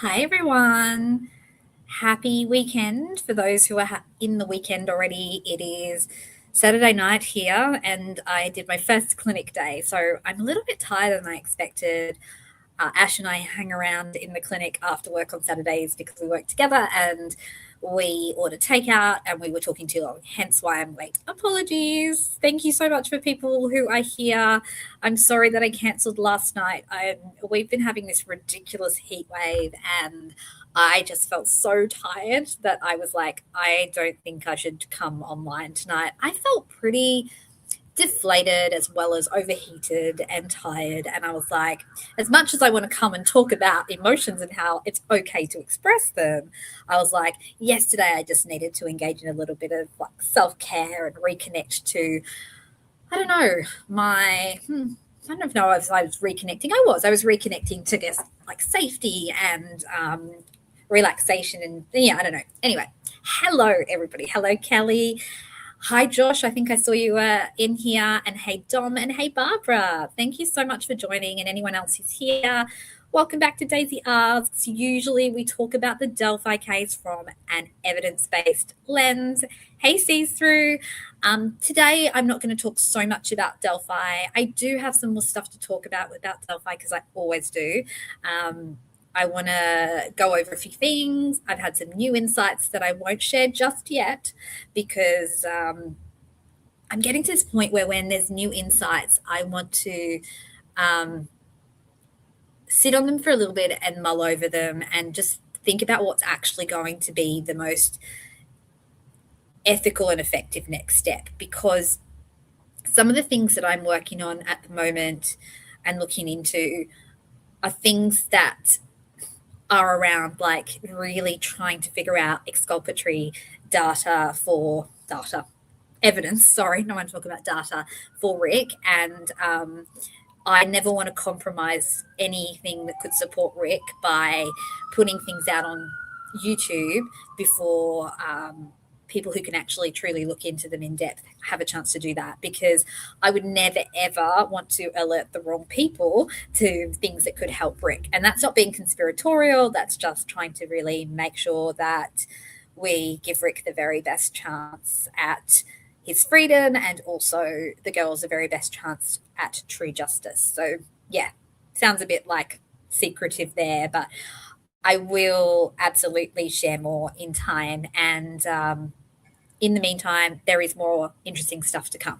Hi, everyone. Happy weekend for those who are in the weekend already. It is Saturday night here, and I did my first clinic day. So I'm a little bit tired than I expected. Ash and I hang around in the clinic after work on Saturdays because we work together and we order takeout and we were talking too long, hence why I'm late. Apologies. Thank you so much for people who are here. I'm sorry that I cancelled last night. We've been having this ridiculous heat wave and I just felt so tired that I was like, I don't think I should come online tonight. I felt pretty deflated as well as overheated and tired. And I was like, as much as I want to come and talk about emotions and how it's okay to express them, I was like, yesterday I just needed to engage in a little bit of like self-care and reconnect to, I don't know, I don't know if I was reconnecting. I was reconnecting to just like safety and relaxation and yeah, I don't know. Anyway, hello everybody. Hello Kelly. Hi, Josh. I think I saw you in here. And hey, Dom. And hey, Barbara. Thank you so much for joining. And anyone else who's here, welcome back to Daisy Asks. Usually we talk about the Delphi case from an evidence-based lens. Hey, see-through. Today, I'm not going to talk so much about Delphi. I do have some more stuff to talk about Delphi because I always do. I want to go over a few things. I've had some new insights that I won't share just yet because I'm getting to this point where when there's new insights, I want to sit on them for a little bit and mull over them and just think about what's actually going to be the most ethical and effective next step, because some of the things that I'm working on at the moment and looking into are things that are around like really trying to figure out exculpatory evidence. Sorry, no one talk about data for Rick. And I never want to compromise anything that could support Rick by putting things out on YouTube before people who can actually truly look into them in depth have a chance to do that, because I would never ever want to alert the wrong people to things that could help Rick. And that's not being conspiratorial, that's just trying to really make sure that we give Rick the very best chance at his freedom and also the girls the very best chance at true justice. So yeah, sounds a bit like secretive there, but I will absolutely share more in time. And in the meantime, there is more interesting stuff to come.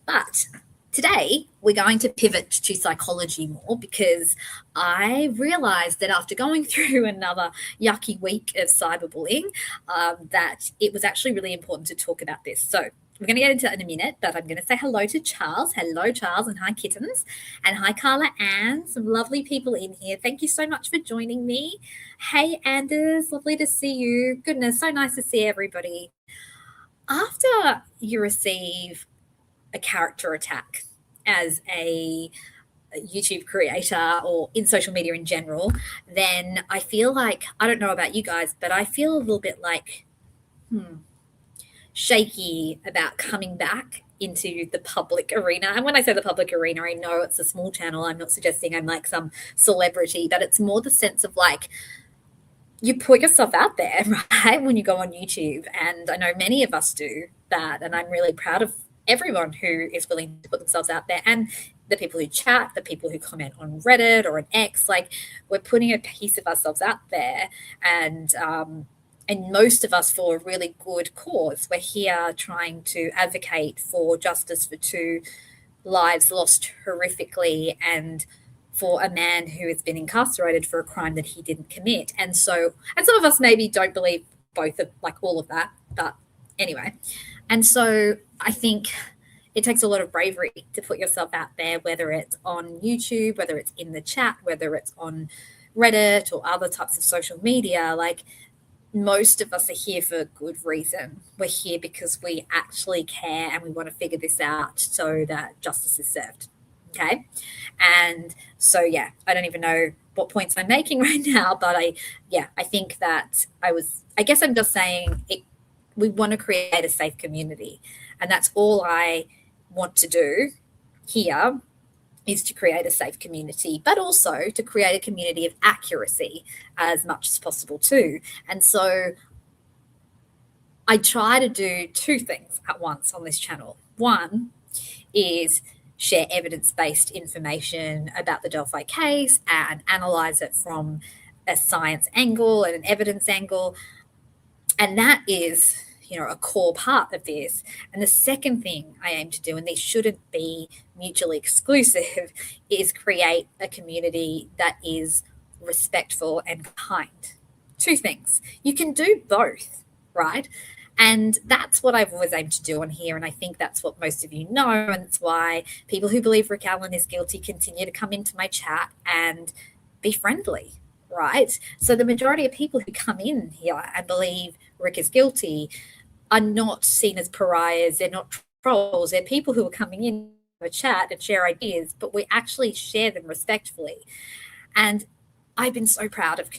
But today, we're going to pivot to psychology more because I realized that after going through another yucky week of cyberbullying, that it was actually really important to talk about this. So we're going to get into that in a minute, but I'm going to say hello to Charles. Hello, Charles, and hi, kittens. And hi, Carla Ann. Some lovely people in here. Thank you so much for joining me. Hey, Anders. Lovely to see you. Goodness, so nice to see everybody. After you receive a character attack as a YouTube creator or in social media in general, then I feel like, I don't know about you guys, but I feel a little bit like, shaky about coming back into the public arena. And when I say the public arena, I know it's a small channel. I'm not suggesting I'm like some celebrity, but it's more the sense of like, you put yourself out there, right, when you go on YouTube. And I know many of us do that. And I'm really proud of everyone who is willing to put themselves out there, and the people who chat, the people who comment on Reddit or an X. Like, we're putting a piece of ourselves out there, and most of us for a really good cause. We're here trying to advocate for justice for two lives lost horrifically, and for a man who has been incarcerated for a crime that he didn't commit. And some of us maybe don't believe both of like all of that, but anyway. And so I think it takes a lot of bravery to put yourself out there, whether it's on YouTube, whether it's in the chat, whether it's on Reddit or other types of social media. Like, most of us are here for a good reason. We're here because we actually care and we want to figure this out so that justice is served. Okay. And so, yeah, I don't even know what points I'm making right now, but I think that I guess I'm just saying we want to create a safe community, and that's all I want to do here is to create a safe community, but also to create a community of accuracy as much as possible too. And so I try to do two things at once on this channel. One is share evidence-based information about the Delphi case and analyze it from a science angle and an evidence angle. And that is, a core part of this. And the second thing I aim to do, and these shouldn't be mutually exclusive, is create a community that is respectful and kind. Two things. You can do both, right? And that's what I've always aimed to do on here. And I think that's what most of you know. And it's why people who believe Rick Allen is guilty continue to come into my chat and be friendly, right? So the majority of people who come in here and believe Rick is guilty are not seen as pariahs. They're not trolls. They're people who are coming in to chat and share ideas, but we actually share them respectfully. And I've been so proud of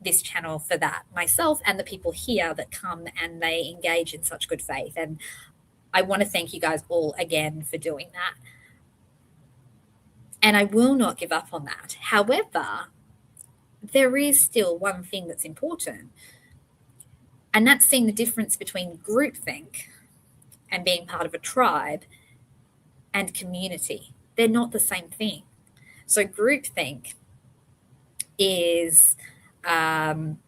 this channel for that, myself and the people here that come and they engage in such good faith. And I want to thank you guys all again for doing that. And I will not give up on that. However, there is still one thing that's important, and that's seeing the difference between groupthink and being part of a tribe and community. They're not the same thing. So groupthink is more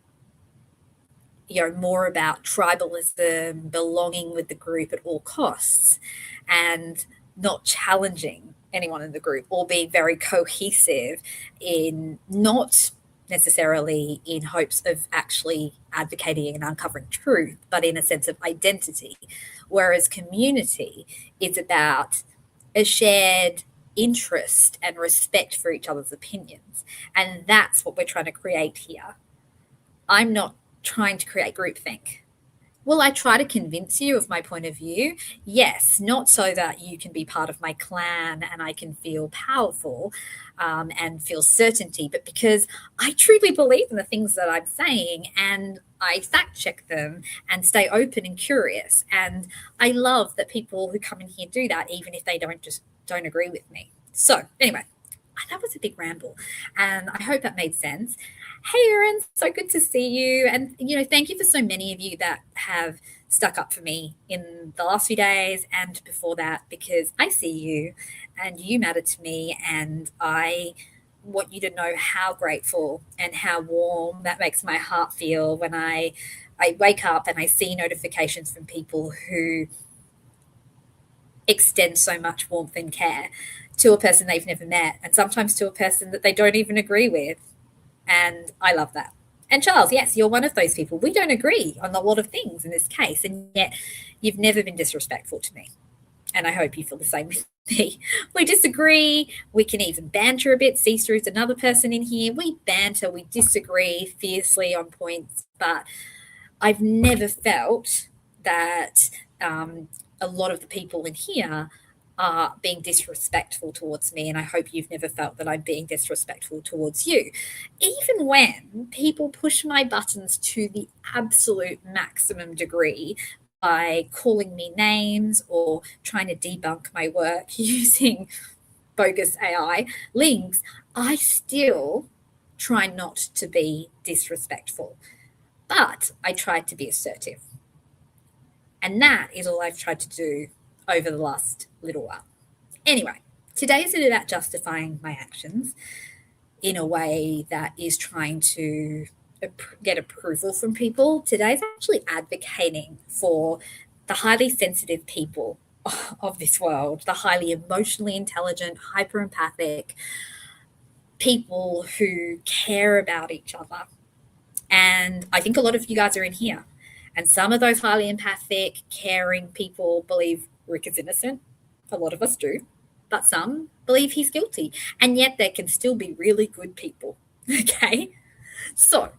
about tribalism, belonging with the group at all costs, and not challenging anyone in the group, or being very cohesive in not necessarily in hopes of actually advocating and uncovering truth, but in a sense of identity. Whereas community is about a shared interest and respect for each other's opinions. And that's what we're trying to create here. I'm not trying to create groupthink. Will I try to convince you of my point of view? Yes, not so that you can be part of my clan and I can feel powerful and feel certainty, but because I truly believe in the things that I'm saying and I fact check them and stay open and curious. And I love that people who come in here do that, even if they don't agree with me. So anyway, that was a big ramble and I hope that made sense. Hey, Erin, so good to see you. And, thank you for so many of you that have stuck up for me in the last few days and before that, because I see you and you matter to me. And I want you to know how grateful and how warm that makes my heart feel when I wake up and I see notifications from people who extend so much warmth and care to a person they've never met, and sometimes to a person that they don't even agree with. And I love that. And Charles, yes, you're one of those people. We don't agree on a lot of things in this case, and yet you've never been disrespectful to me. And I hope you feel the same with me. We disagree. We can even banter a bit. Ceaseru's another person in here. We banter. We disagree fiercely on points. But I've never felt that a lot of the people in here are being disrespectful towards me, and I hope you've never felt that I'm being disrespectful towards you. Even when people push my buttons to the absolute maximum degree by calling me names or trying to debunk my work using bogus AI links, I still try not to be disrespectful, but I try to be assertive. And that is all I've tried to do over the last little while. Anyway, today is about justifying my actions in a way that is trying to get approval from people. Today is actually advocating for the highly sensitive people of this world, the highly emotionally intelligent, hyper-empathic people who care about each other. And I think a lot of you guys are in here. And some of those highly empathic, caring people believe Rick is innocent. A lot of us do. But some believe he's guilty. And yet there can still be really good people. Okay? So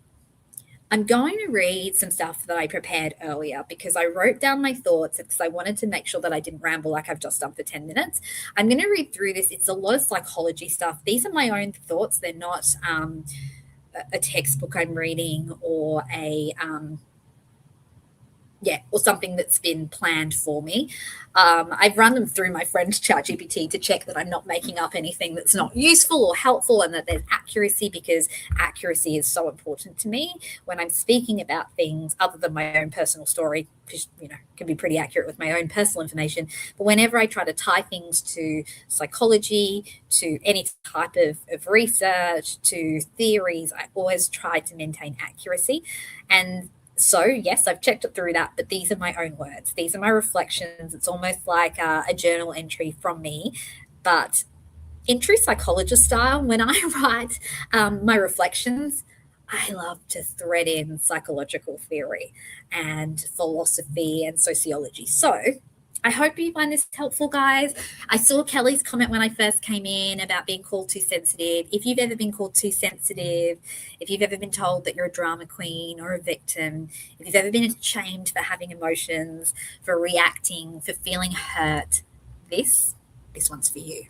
I'm going to read some stuff that I prepared earlier because I wrote down my thoughts because I wanted to make sure that I didn't ramble like I've just done for 10 minutes. I'm going to read through this. It's a lot of psychology stuff. These are my own thoughts. They're not a textbook I'm reading or a yeah, or something that's been planned for me. I've run them through my friend ChatGPT to check that I'm not making up anything that's not useful or helpful, and that there's accuracy, because accuracy is so important to me when I'm speaking about things other than my own personal story, which, can be pretty accurate with my own personal information. But whenever I try to tie things to psychology, to any type of research, to theories, I always try to maintain accuracy. And so, yes, I've checked it through that, but these are my own words. These are my reflections. It's almost like a journal entry from me. But in true psychologist style, when I write my reflections, I love to thread in psychological theory and philosophy and sociology. So I hope you find this helpful, guys. I saw Kelly's comment when I first came in about being called too sensitive. If you've ever been called too sensitive, if you've ever been told that you're a drama queen or a victim, if you've ever been shamed for having emotions, for reacting, for feeling hurt, this one's for you.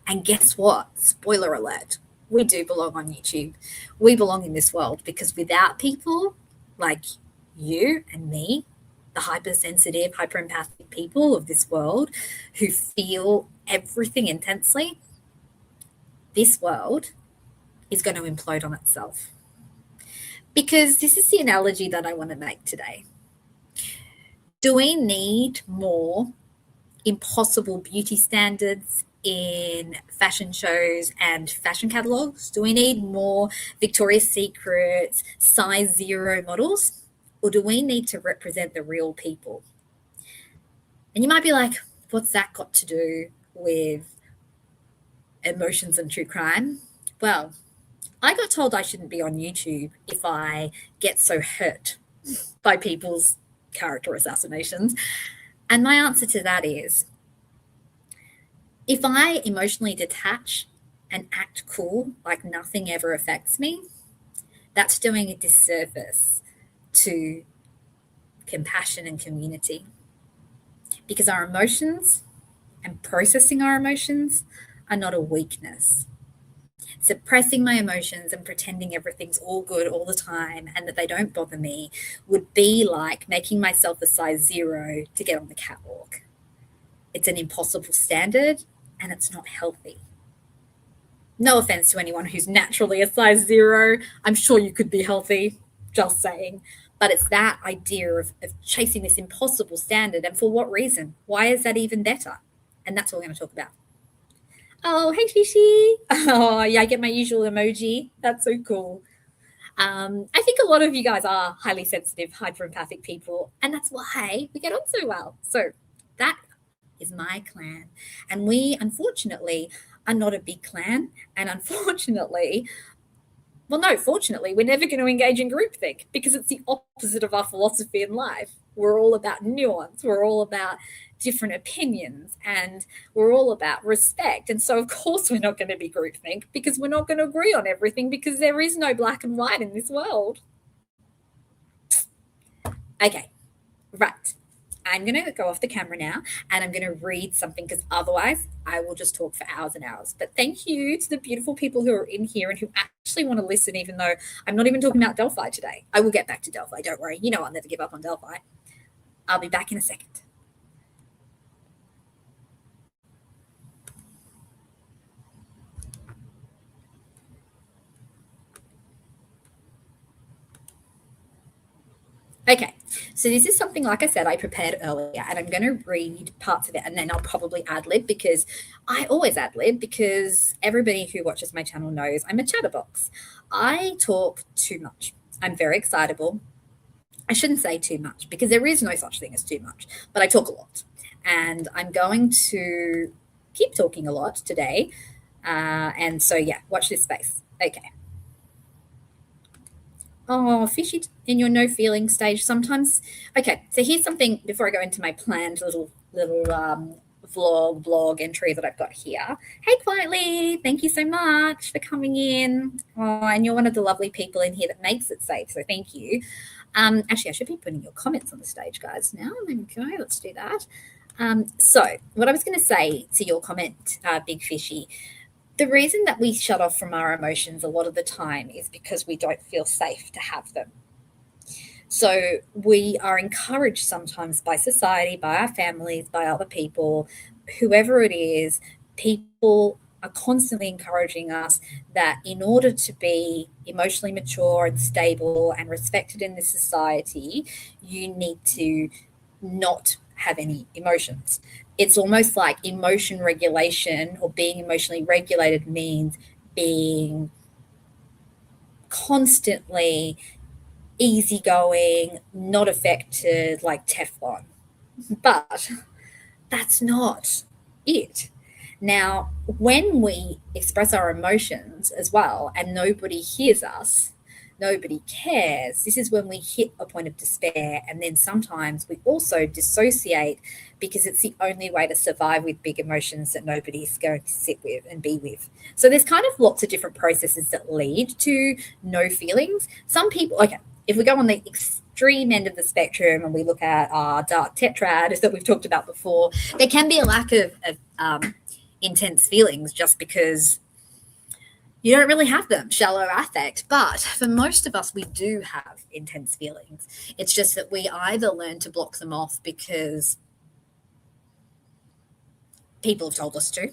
And guess what? Spoiler alert. We do belong on YouTube. We belong in this world, because without people like you and me, the hypersensitive, hyperempathic people of this world who feel everything intensely, this world is going to implode on itself. Because this is the analogy that I want to make today. Do we need more impossible beauty standards in fashion shows and fashion catalogs? Do we need more Victoria's Secrets size 0 models? Or do we need to represent the real people? And you might be like, what's that got to do with emotions and true crime? Well, I got told I shouldn't be on YouTube if I get so hurt by people's character assassinations. And my answer to that is, if I emotionally detach and act cool, like nothing ever affects me, that's doing a disservice to compassion and community. Because our emotions and processing our emotions are not a weakness. Suppressing my emotions and pretending everything's all good all the time and that they don't bother me would be like making myself a size 0 to get on the catwalk. It's an impossible standard, and it's not healthy. No offense to anyone who's naturally a size 0. I'm sure you could be healthy, just saying. But it's that idea of chasing this impossible standard. And for what reason? Why is that even better? And that's what we're going to talk about. Oh, hey, Fishy. Oh, yeah, I get my usual emoji. That's so cool. I think a lot of you guys are highly sensitive, hyper-empathic people, and that's why we get on so well. So that is my clan. And we, unfortunately, are not a big clan. And unfortunately, fortunately, we're never going to engage in groupthink, because it's the opposite of our philosophy in life. We're all about nuance. We're all about different opinions, and we're all about respect. And so, of course, we're not going to be groupthink, because we're not going to agree on everything, because there is no black and white in this world. Okay, right. I'm going to go off the camera now, and I'm going to read something, because otherwise I will just talk for hours and hours. But thank you to the beautiful people who are in here and who actually want to listen, even though I'm not even talking about Delphi today. I will get back to Delphi. Don't worry. You know I'll never give up on Delphi. I'll be back in a second. Okay, so this is something, like I said, I prepared earlier, and I'm going to read parts of it, and then I'll probably ad-lib, because I always ad-lib, because everybody who watches my channel knows I'm a chatterbox. I talk too much. I'm very excitable. I shouldn't say too much, because there is no such thing as too much, but I talk a lot. And I'm going to keep talking a lot today. And so, yeah, watch this space. Okay. Oh, Fishy, in your no feeling stage sometimes. Okay, so here's something before I go into my planned little blog entry that I've got here. Hey, Quietly, thank you so much for coming in. Oh, and you're one of the lovely people in here that makes it safe, so thank you. Actually, I should be putting your comments on the stage, guys, now. There we go, let's do that. So what I was going to say to your comment, Big Fishy, the reason that we shut off from our emotions a lot of the time is because we don't feel safe to have them. So we are encouraged sometimes by society, by our families, by other people, whoever it is, people are constantly encouraging us that in order to be emotionally mature and stable and respected in this society, you need to not have any emotions. It's almost like emotion regulation or being emotionally regulated means being constantly easygoing, not affected, like Teflon. But that's not it. Now, when we express our emotions as well and nobody hears us, nobody cares, this is when we hit a point of despair. And then sometimes we also dissociate because it's the only way to survive with big emotions that nobody's going to sit with and be with. So there's kind of lots of different processes that lead to no feelings. Some people, okay, if we go on the extreme end of the spectrum and we look at our dark tetrad that we've talked about before, there can be a lack of intense feelings just because you don't really have them, shallow affect. But for most of us, we do have intense feelings. It's just that we either learn to block them off because people have told us to,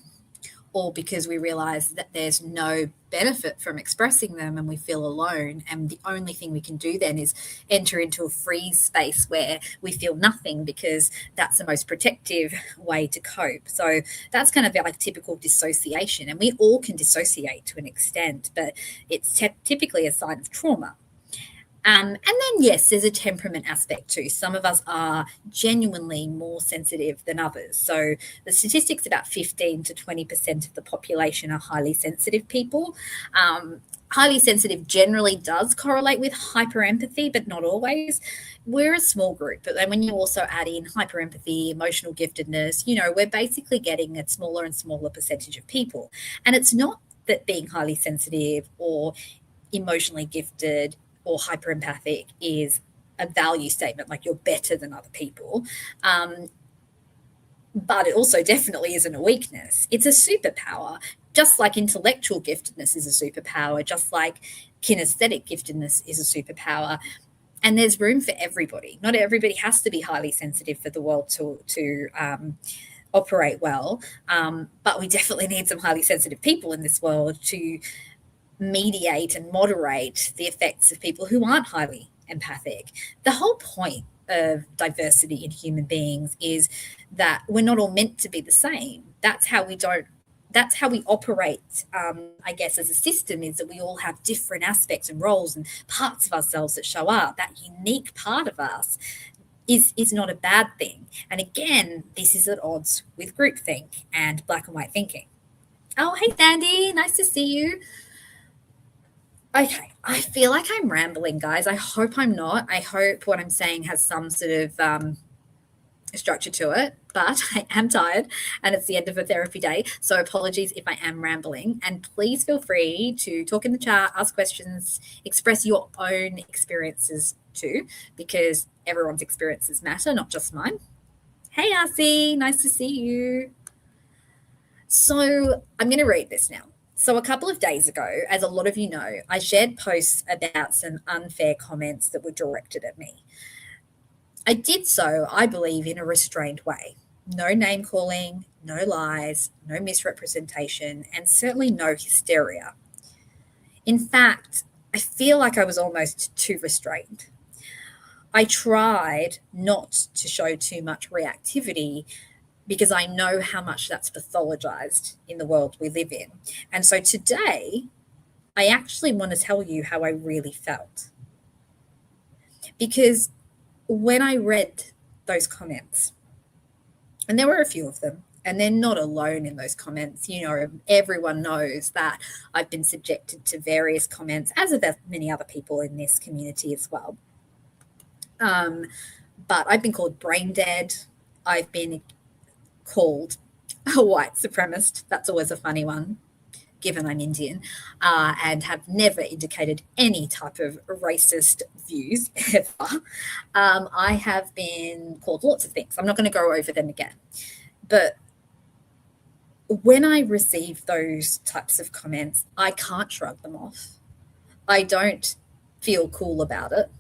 or because we realize that there's no benefit from expressing them and we feel alone. And the only thing we can do then is enter into a freeze space where we feel nothing because that's the most protective way to cope. So that's kind of like typical dissociation. And we all can dissociate to an extent, but it's typically a sign of trauma. And then, yes, there's a temperament aspect too. Some of us are genuinely more sensitive than others. So the statistics about 15 to 20% of the population are highly sensitive people. Highly sensitive generally does correlate with hyperempathy, but not always. We're a small group, but then when you also add in hyperempathy, emotional giftedness, we're basically getting a smaller and smaller percentage of people. And it's not that being highly sensitive or emotionally gifted or hyper empathic is a value statement, like you're better than other people. But it also definitely isn't a weakness. It's a superpower, just like intellectual giftedness is a superpower, just like kinesthetic giftedness is a superpower. And there's room for everybody. Not everybody has to be highly sensitive for the world to operate well. But we definitely need some highly sensitive people in this world to mediate and moderate the effects of people who aren't highly empathic. The whole point of diversity in human beings is that we're not all meant to be the same. That's how we operate, I guess, as a system, is that we all have different aspects and roles and parts of ourselves that show up. That unique part of us is not a bad thing. And again, this is at odds with groupthink and black and white thinking. Oh, hey, Sandy. Nice to see you. Okay, I feel like I'm rambling, guys. I hope I'm not. I hope what I'm saying has some sort of structure to it, but I am tired and it's the end of a therapy day. So apologies if I am rambling. And please feel free to talk in the chat, ask questions, express your own experiences too, because everyone's experiences matter, not just mine. Hey, RC, nice to see you. So I'm going to read this now. So a couple of days ago, as a lot of you know, I shared posts about some unfair comments that were directed at me. I did so, I believe, in a restrained way. No name calling, no lies, no misrepresentation, and certainly no hysteria. In fact, I feel like I was almost too restrained. I tried not to show too much reactivity because I know how much that's pathologized in the world we live in. And so today, I actually want to tell you how I really felt. Because when I read those comments, and there were a few of them, and they're not alone in those comments. Everyone knows that I've been subjected to various comments, as have many other people in this community as well. But I've been called brain dead. I've been called a white supremacist. That's always a funny one, given I'm Indian, and have never indicated any type of racist views ever. I have been called lots of things. I'm not going to go over them again. But when I receive those types of comments, I can't shrug them off. I don't feel cool about it.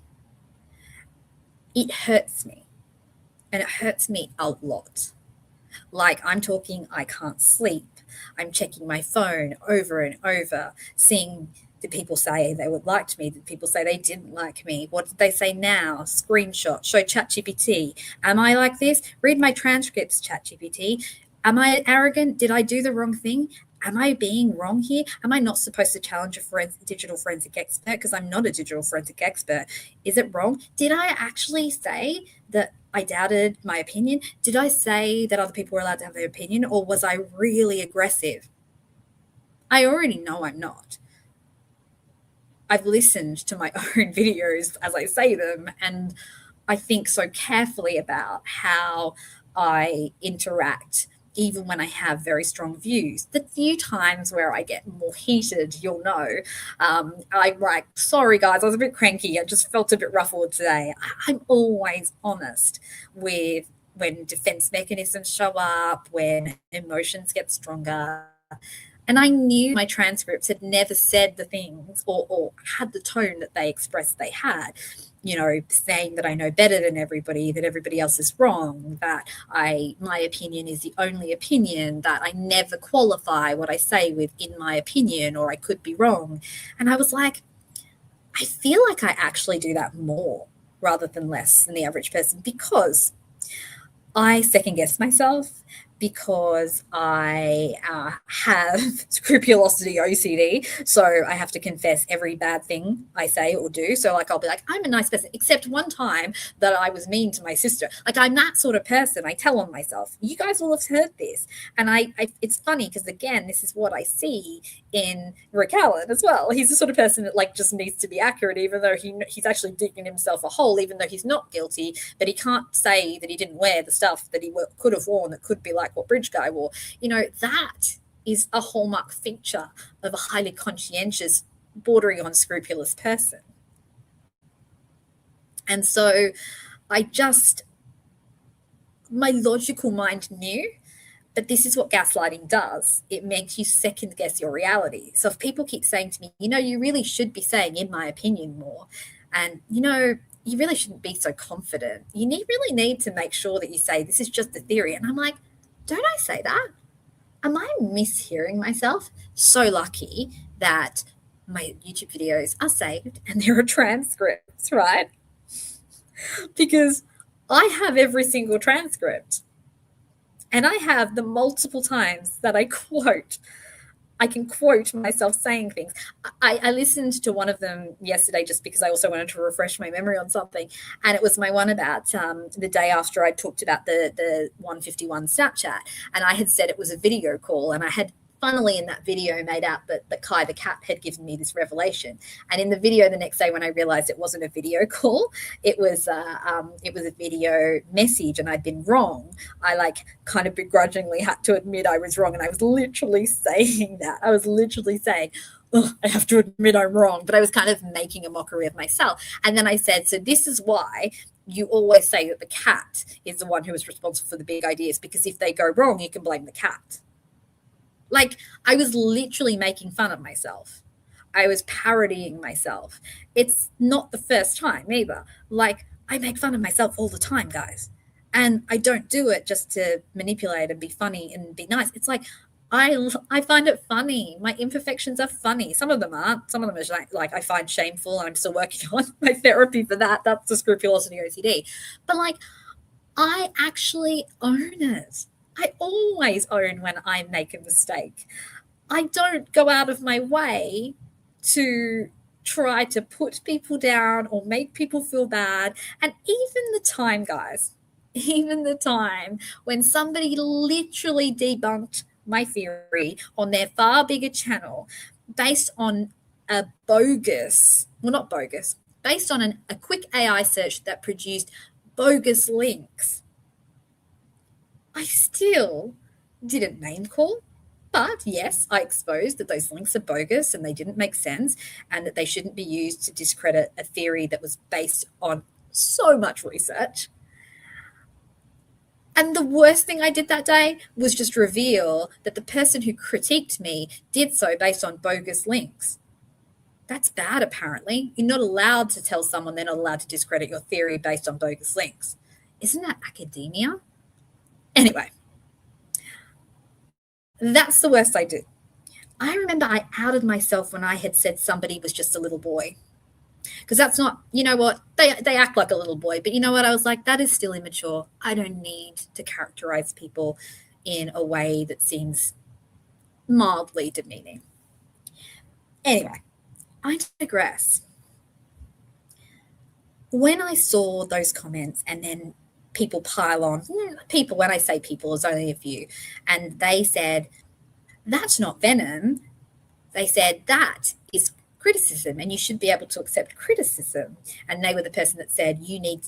it hurts me, and it hurts me a lot. Like, I'm talking, I can't sleep. I'm checking my phone over and over, seeing, did people say they would liked me? Did people say they didn't like me? What did they say now? Screenshot, show ChatGPT. Am I like this? Read my transcripts, ChatGPT. Am I arrogant? Did I do the wrong thing? Am I being wrong here? Am I not supposed to challenge a digital forensic expert because I'm not a digital forensic expert? Is it wrong? Did I actually say that I doubted my opinion? Did I say that other people were allowed to have their opinion, or was I really aggressive? I already know I'm not. I've listened to my own videos as I say them, and I think so carefully about how I interact, even when I have very strong views. The few times where I get more heated, you'll know. I'm like, sorry guys, I was a bit cranky. I just felt a bit ruffled today. I'm always honest with when defense mechanisms show up, when emotions get stronger. And I knew my transcripts had never said the things or had the tone that they expressed they had, saying that I know better than everybody, that everybody else is wrong, that my opinion is the only opinion, that I never qualify what I say with in my opinion, or I could be wrong. And I was like, I feel like I actually do that more rather than less than the average person, because I second guess myself, because I have scrupulosity OCD. So I have to confess every bad thing I say or do. So like, I'll be like, I'm a nice person, except one time that I was mean to my sister. Like, I'm that sort of person. I tell on myself. You guys will have heard this. And I it's funny because, again, this is what I see in Rick Allen as well. He's the sort of person that like just needs to be accurate, even though he's actually digging himself a hole, even though he's not guilty, but he can't say that he didn't wear the stuff that he could have worn that could be like what Bridge Guy wore. That is a hallmark feature of a highly conscientious, bordering on scrupulous person. And so my logical mind knew, but this is what gaslighting does. It makes you second guess your reality. So if people keep saying to me, you really should be saying, in my opinion, more, and, you really shouldn't be so confident. You really need to make sure that you say, this is just a theory. And I'm like, don't I say that? Am I mishearing myself? So lucky that my YouTube videos are saved and there are transcripts, right? Because I have every single transcript. And I have the multiple times that I can quote myself saying things. I listened to one of them yesterday just because I also wanted to refresh my memory on something. And it was my one about the day after I talked about the 151 Snapchat. And I had said it was a video call. And I had, funnily, in that video, made out that Kai the cat had given me this revelation. And in the video the next day, when I realized it wasn't a video call, it was a video message, and I'd been wrong. I kind of begrudgingly had to admit I was wrong, and I was literally saying that. I was literally saying, oh, I have to admit I'm wrong, but I was kind of making a mockery of myself. And then I said, so this is why you always say that the cat is the one who is responsible for the big ideas, because if they go wrong, you can blame the cat. Like, I was literally making fun of myself. I was parodying myself. It's not the first time either. Like, I make fun of myself all the time, guys. And I don't do it just to manipulate and be funny and be nice. It's like, I find it funny. My imperfections are funny. Some of them aren't. Some of them are like I find shameful. I'm still working on my therapy for that. That's the scrupulosity OCD. But like, I actually own it. I always own when I make a mistake. I don't go out of my way to try to put people down or make people feel bad. And even the time, guys, even the time when somebody literally debunked my theory on their far bigger channel based on a bogus, well, not bogus, based on a quick AI search that produced bogus links, I still didn't name call. But yes, I exposed that those links are bogus and they didn't make sense, and that they shouldn't be used to discredit a theory that was based on so much research. And the worst thing I did that day was just reveal that the person who critiqued me did so based on bogus links. That's bad, apparently. You're not allowed to tell someone they're not allowed to discredit your theory based on bogus links. Isn't that academia? Anyway, that's the worst I did. I remember I outed myself when I had said somebody was just a little boy. Because that's not, you know what, they act like a little boy. But you know what? I was like, that is still immature. I don't need to characterize people in a way that seems mildly demeaning. Anyway, I digress. When I saw those comments and then people pile on, people, when I say people, it's only a few, and they said, that's not venom. They said, that is criticism and you should be able to accept criticism. And they were the person that said, you need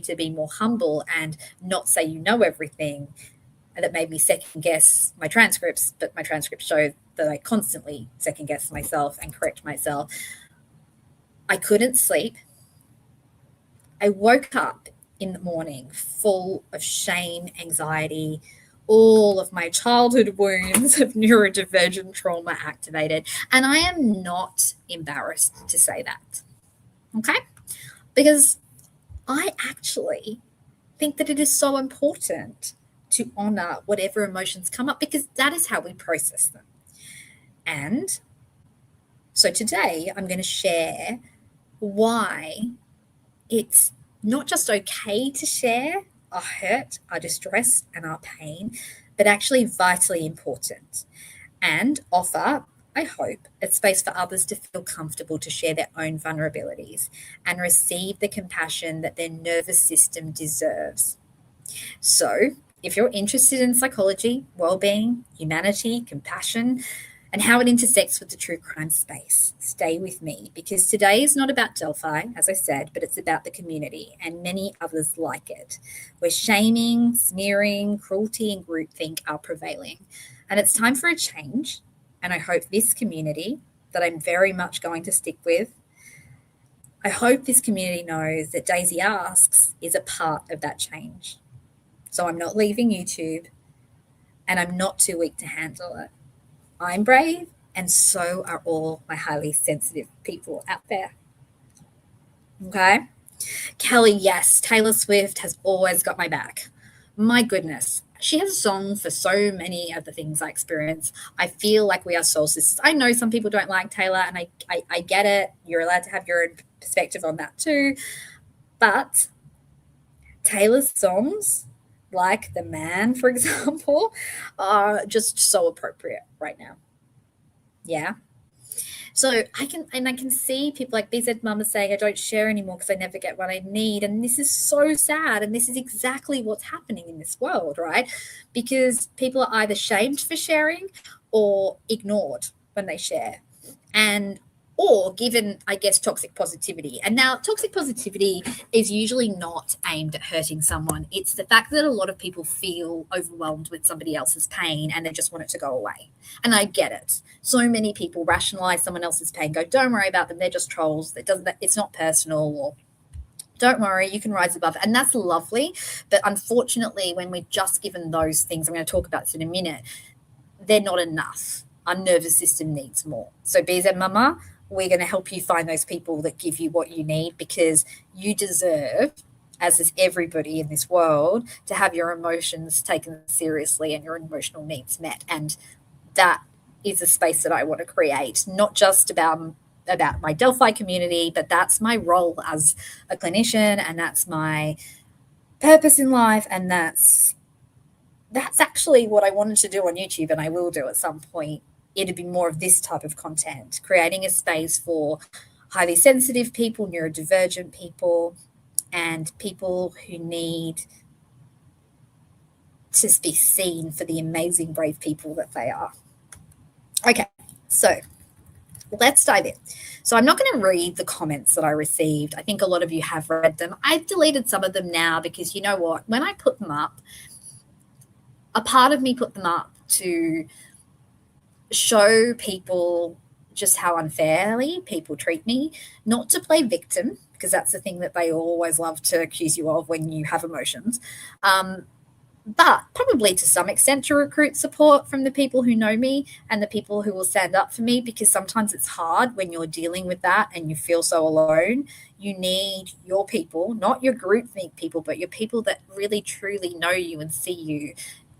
to be more humble and not say you know everything. And that made me second guess my transcripts, but my transcripts show that I constantly second guess myself and correct myself. I couldn't sleep. I woke up in the morning full of shame, anxiety, all of my childhood wounds of neurodivergent trauma activated. And I am not embarrassed to say that. Okay? Because I actually think that it is so important to honor whatever emotions come up because that is how we process them. And so today I'm going to share why it's not just okay to share our hurt, our distress, and our pain, but actually vitally important, and offer, I hope, a space for others to feel comfortable to share their own vulnerabilities and receive the compassion that their nervous system deserves. So, if you're interested in psychology, well-being, humanity, compassion, and how it intersects with the true crime space, stay with me because today is not about Delphi, as I said, but it's about the community and many others like it, where shaming, sneering, cruelty, and groupthink are prevailing. And it's time for a change. And I hope this community that I'm very much going to stick with, I hope this community knows that Daisy Asks is a part of that change. So I'm not leaving YouTube and I'm not too weak to handle it. I'm brave, and so are all my highly sensitive people out there. Okay? Kelly, yes, Taylor Swift has always got my back. My goodness. She has a song for so many of the things I experience. I feel like we are soul sisters. I know some people don't like Taylor, and I get it. You're allowed to have your own perspective on that too. But Taylor's songs, like The Man, for example, are just so appropriate right now. Yeah. So I can see people like BZ Mama saying, I don't share anymore because I never get what I need. And this is so sad. And this is exactly what's happening in this world, right? Because people are either shamed for sharing or ignored when they share. And or given, I guess, toxic positivity. And now toxic positivity is usually not aimed at hurting someone. It's the fact that a lot of people feel overwhelmed with somebody else's pain and they just want it to go away. And I get it. So many people rationalize someone else's pain, go, don't worry about them, they're just trolls. It's not personal, or don't worry, you can rise above it. And that's lovely. But unfortunately, when we're just given those things, I'm going to talk about this in a minute, they're not enough. Our nervous system needs more. So BZ Mama, we're going to help you find those people that give you what you need, because you deserve, as is everybody in this world, to have your emotions taken seriously and your emotional needs met. And that is a space that I want to create, not just about my Delphi community, but that's my role as a clinician, and that's my purpose in life, and that's actually what I wanted to do on YouTube, and I will do at some point. It'd be more of this type of content, creating a space for highly sensitive people, neurodivergent people, and people who need to be seen for the amazing, brave people that they are. Okay, so let's dive in. So I'm not going to read the comments that I received. I think a lot of you have read them. I've deleted some of them now because you know what? When I put them up, a part of me put them up to show people just how unfairly people treat me, not to play victim, because that's the thing that they always love to accuse you of when you have emotions. but probably to some extent to recruit support from the people who know me and the people who will stand up for me, because sometimes it's hard when you're dealing with that and you feel so alone. You need your people, not your group think people, but your people that really truly know you and see you,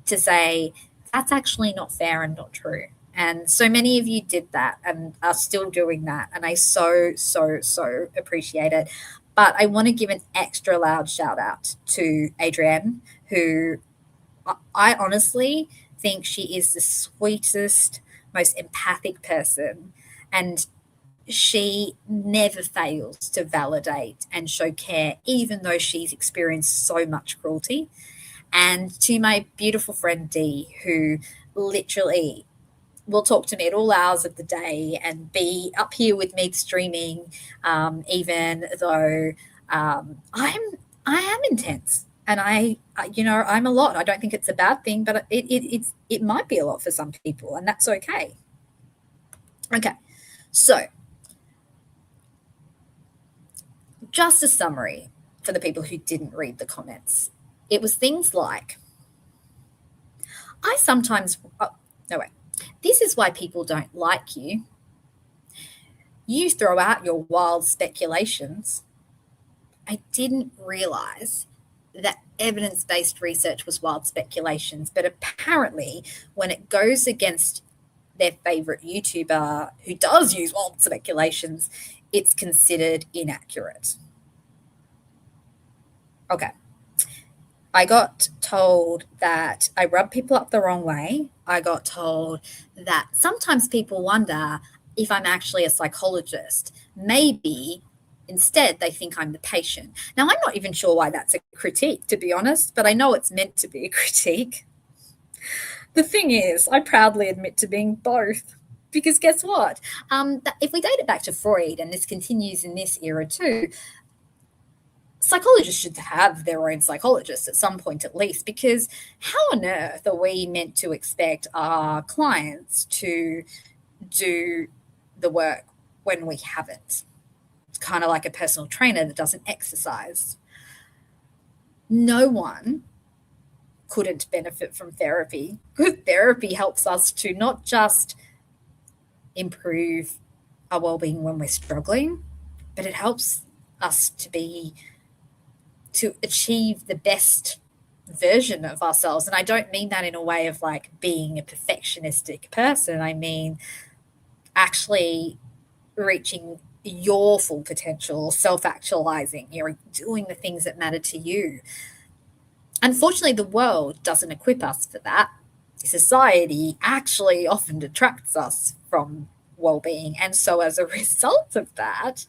to say that's actually not fair and not true. And so many of you did that and are still doing that, and I so appreciate it. But I want to give an extra loud shout out to Adrienne, who I honestly think she is the sweetest, most empathic person. And she never fails to validate and show care, even though she's experienced so much cruelty. And to my beautiful friend Dee, who literally will talk to me at all hours of the day and be up here with me streaming, even though I am intense, and I'm a lot. I don't think it's a bad thing, but it might be a lot for some people, and that's okay. Okay, so just a summary for the people who didn't read the comments. It was things like, I sometimes, oh, no way. This is why people don't like you. You throw out your wild speculations. I didn't realize that evidence-based research was wild speculations, but apparently when it goes against their favorite YouTuber who does use wild speculations, it's considered inaccurate. Okay. I got told that I rub people up the wrong way. I got told that sometimes people wonder if I'm actually a psychologist. Maybe instead they think I'm the patient. Now, I'm not even sure why that's a critique, to be honest, but I know it's meant to be a critique. The thing is, I proudly admit to being both. Because guess what? If we date it back to Freud, and this continues in this era too, psychologists should have their own psychologists at some point at least, because how on earth are we meant to expect our clients to do the work when we haven't? It's kind of like a personal trainer that doesn't exercise. No one couldn't benefit from therapy. Good therapy helps us to not just improve our well-being when we're struggling, but it helps us to achieve the best version of ourselves. And I don't mean that in a way of like being a perfectionistic person. I mean actually reaching your full potential, self-actualizing, you're doing the things that matter to you. Unfortunately, the world doesn't equip us for that. Society actually often detracts us from well-being. And so as a result of that,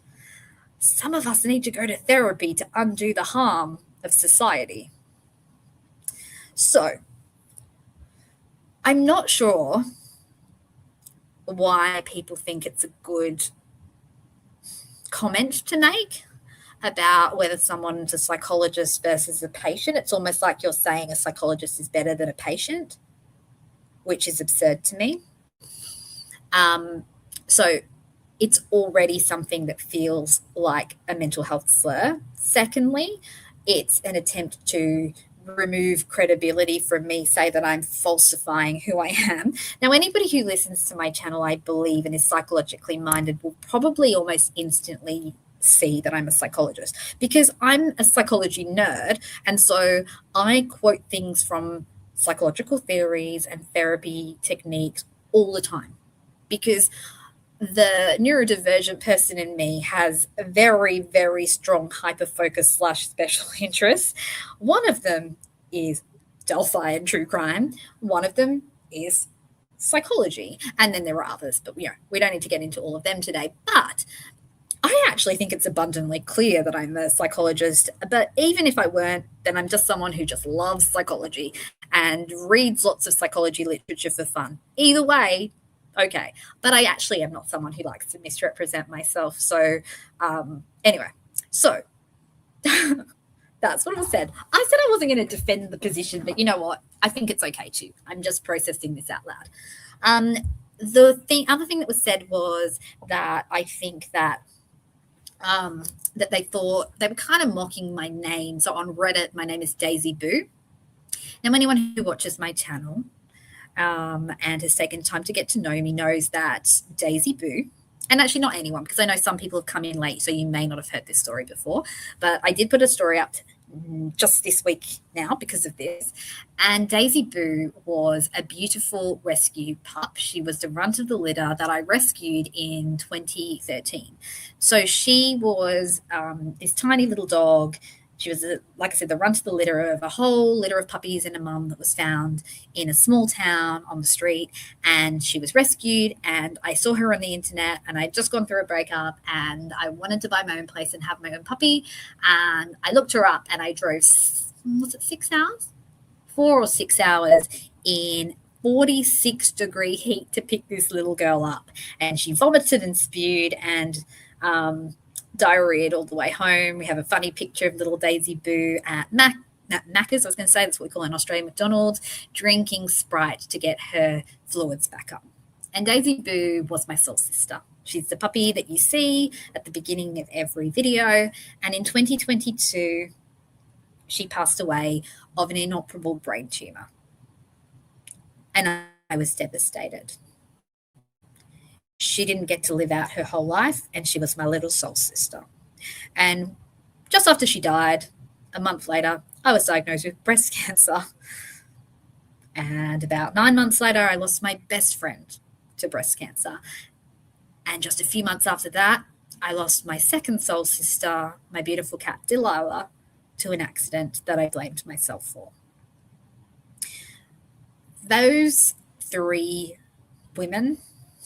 some of us need to go to therapy to undo the harm of society. So, I'm not sure why people think it's a good comment to make about whether someone's a psychologist versus a patient. It's almost like you're saying a psychologist is better than a patient, which is absurd to me. So it's already something that feels like a mental health slur. Secondly, it's an attempt to remove credibility from me, say that I'm falsifying who I am. Now, anybody who listens to my channel, I believe, and is psychologically minded will probably almost instantly see that I'm a psychologist, because I'm a psychology nerd. And so I quote things from psychological theories and therapy techniques all the time, because the neurodivergent person in me has a very strong hyper-focus / special interests. One of them is Delphi and true crime. One of them is psychology. And then there are others, but we don't need to get into all of them today. But I actually think it's abundantly clear that I'm a psychologist. But even if I weren't, then I'm just someone who just loves psychology and reads lots of psychology literature for fun. Either way, okay. But I actually am not someone who likes to misrepresent myself. So anyway, so that's what I said. I said I wasn't going to defend the position, but you know what? I think it's okay too. I'm just processing this out loud. The other thing that was said was that I think that that they thought they were kind of mocking my name. So on Reddit, my name is Daisy Boo. Now, anyone who watches my channel and has taken time to get to know me knows that Daisy Boo, and actually not anyone, because I know some people have come in late, so you may not have heard this story before, but I did put a story up just this week now because of this. And Daisy Boo was a beautiful rescue pup. She was the runt of the litter that I rescued in 2013. So she was this tiny little dog. She was, like I said, the runt of the litter of a whole litter of puppies and a mum that was found in a small town on the street. And she was rescued, and I saw her on the internet, and I'd just gone through a breakup, and I wanted to buy my own place and have my own puppy. And I looked her up, and I drove, was it 6 hours? 4 or 6 hours in 46-degree heat to pick this little girl up. And she vomited and spewed and diarrheaed all the way home. We have a funny picture of little Daisy Boo at Macca's, I was going to say, that's what we call it in Australia, McDonald's, drinking Sprite to get her fluids back up. And Daisy Boo was my soul sister. She's the puppy that you see at the beginning of every video. And in 2022, she passed away of an inoperable brain tumor. And I was devastated. She didn't get to live out her whole life, and she was my little soul sister. And just after she died, a month later, I was diagnosed with breast cancer. And about 9 months later, I lost my best friend to breast cancer. And just a few months after that, I lost my second soul sister, my beautiful cat Delilah, to an accident that I blamed myself for. Those three women,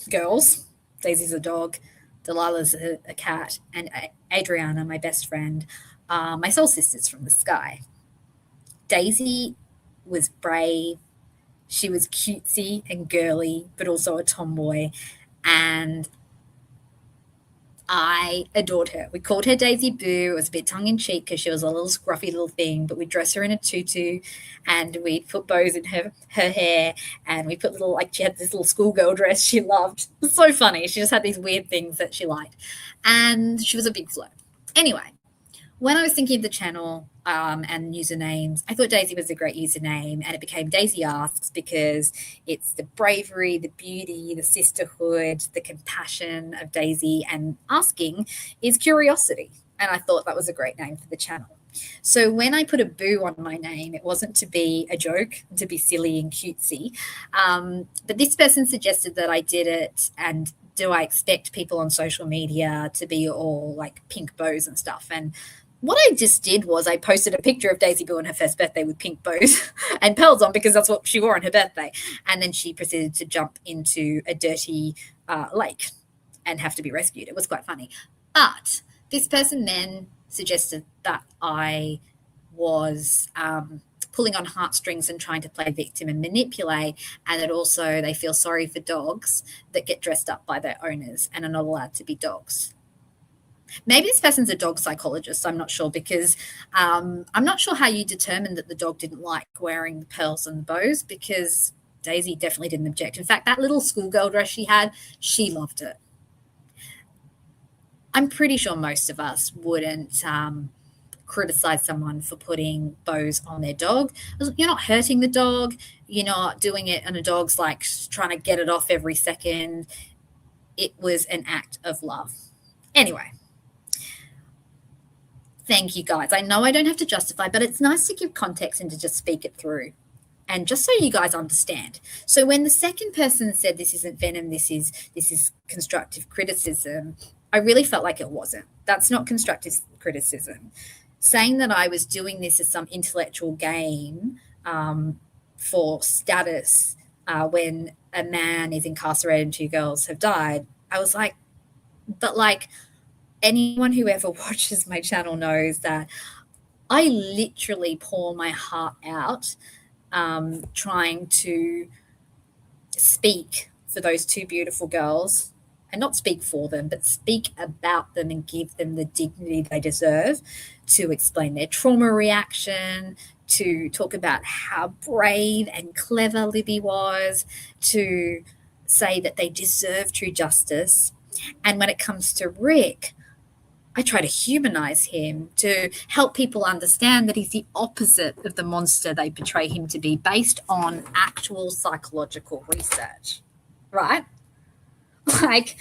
girls, Daisy's a dog, Delilah's a cat, and Adriana, my best friend, are my soul sisters from the sky. Daisy was brave. She was cutesy and girly, but also a tomboy, and I adored her. We called her Daisy Boo. It was a bit tongue-in-cheek because she was a little scruffy little thing, but we'd dress her in a tutu, and we'd put bows in her hair, and we put little, like, she had this little schoolgirl dress she loved. It was so funny. She just had these weird things that she liked, and she was a big flirt. Anyway, when I was thinking of the channel and usernames, I thought Daisy was a great username, and it became Daisy Asks because it's the bravery, the beauty, the sisterhood, the compassion of Daisy, and asking is curiosity. And I thought that was a great name for the channel. So when I put a boo on my name, it wasn't to be a joke, to be silly and cutesy. But this person suggested that I did it, and do I expect people on social media to be all like pink bows and stuff? And what I just did was I posted a picture of Daisy Boo on her first birthday with pink bows and pearls on, because that's what she wore on her birthday. And then she proceeded to jump into a dirty lake and have to be rescued. It was quite funny. But this person then suggested that I was pulling on heartstrings and trying to play victim and manipulate, and that also they feel sorry for dogs that get dressed up by their owners and are not allowed to be dogs. Maybe this person's a dog psychologist. I'm not sure, because I'm not sure how you determined that the dog didn't like wearing the pearls and the bows, because Daisy definitely didn't object. In fact, that little schoolgirl dress she had, she loved it. I'm pretty sure most of us wouldn't criticize someone for putting bows on their dog. You're not hurting the dog. You're not doing it, and a dog's like trying to get it off every second. It was an act of love. Anyway. Thank you, guys. I know I don't have to justify, but it's nice to give context and to just speak it through. And just so you guys understand. So when the second person said this isn't venom, this is constructive criticism, I really felt like it wasn't. That's not constructive criticism. Saying that I was doing this as some intellectual game for status when a man is incarcerated and 2 girls have died, I was like, but like, anyone who ever watches my channel knows that I literally pour my heart out trying to speak for those 2 beautiful girls, and not speak for them, but speak about them and give them the dignity they deserve, to explain their trauma reaction, to talk about how brave and clever Libby was, to say that they deserve true justice. And when it comes to Rick, I try to humanize him, to help people understand that he's the opposite of the monster they portray him to be based on actual psychological research, right? Like,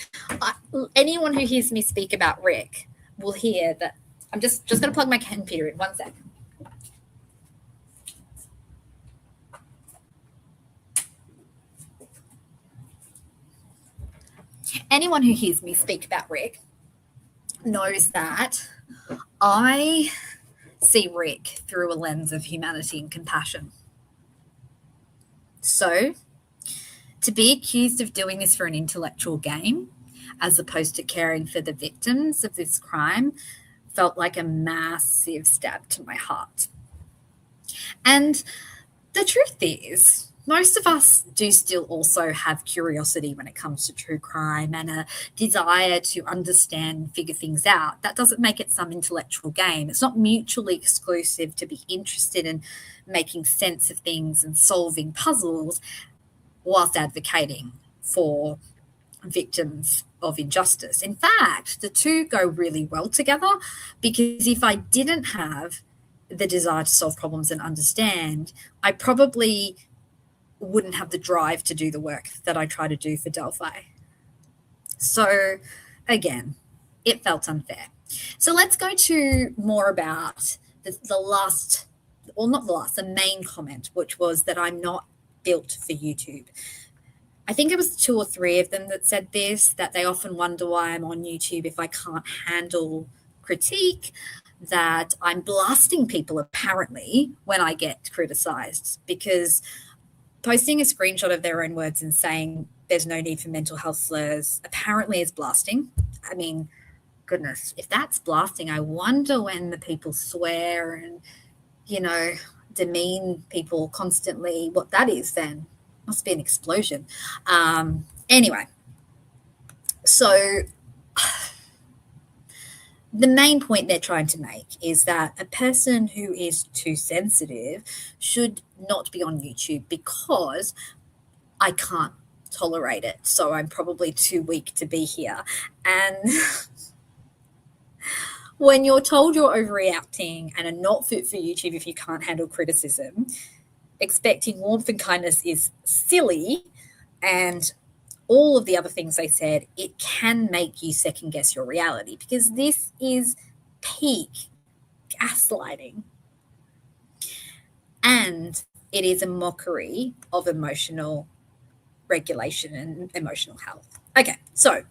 anyone who hears me speak about Rick will hear that. I'm just going to plug my computer in 1 sec. Anyone who hears me speak about Rick knows that I see Rick through a lens of humanity and compassion. So, to be accused of doing this for an intellectual game, as opposed to caring for the victims of this crime, felt like a massive stab to my heart. And the truth is, most of us do still also have curiosity when it comes to true crime and a desire to understand and figure things out. That doesn't make it some intellectual game. It's not mutually exclusive to be interested in making sense of things and solving puzzles whilst advocating for victims of injustice. In fact, the two go really well together, because if I didn't have the desire to solve problems and understand, I probably wouldn't have the drive to do the work that I try to do for Delphi. So again, it felt unfair. So let's go to more about the last, or not the last, the main comment, which was that I'm not built for YouTube. I think it was 2 or 3 of them that said this, that they often wonder why I'm on YouTube if I can't handle critique, that I'm blasting people apparently when I get criticized, because posting a screenshot of their own words and saying there's no need for mental health slurs apparently is blasting. I mean, goodness, if that's blasting, I wonder when the people swear and, demean people constantly, what that is then. Must be an explosion. Anyway, so the main point they're trying to make is that a person who is too sensitive should not be on YouTube because I can't tolerate it. So I'm probably too weak to be here. And when you're told you're overreacting and are not fit for YouTube if you can't handle criticism, expecting warmth and kindness is silly. And all of the other things they said, it can make you second guess your reality, because this is peak gaslighting. And it is a mockery of emotional regulation and emotional health. Okay, so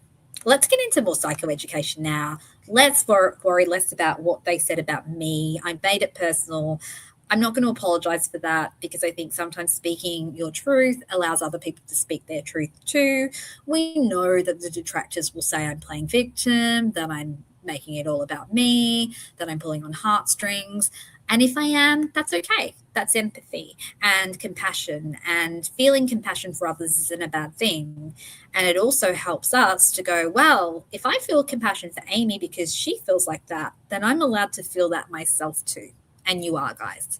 let's get into more psychoeducation now. Let's worry less about what they said about me. I made it personal. I'm not going to apologize for that, because I think sometimes speaking your truth allows other people to speak their truth too. We know that the detractors will say I'm playing victim, that I'm making it all about me, that I'm pulling on heartstrings. And if I am, that's okay. That's empathy and compassion, and feeling compassion for others isn't a bad thing. And it also helps us to go, well, if I feel compassion for Amy because she feels like that, then I'm allowed to feel that myself too. And you are, guys.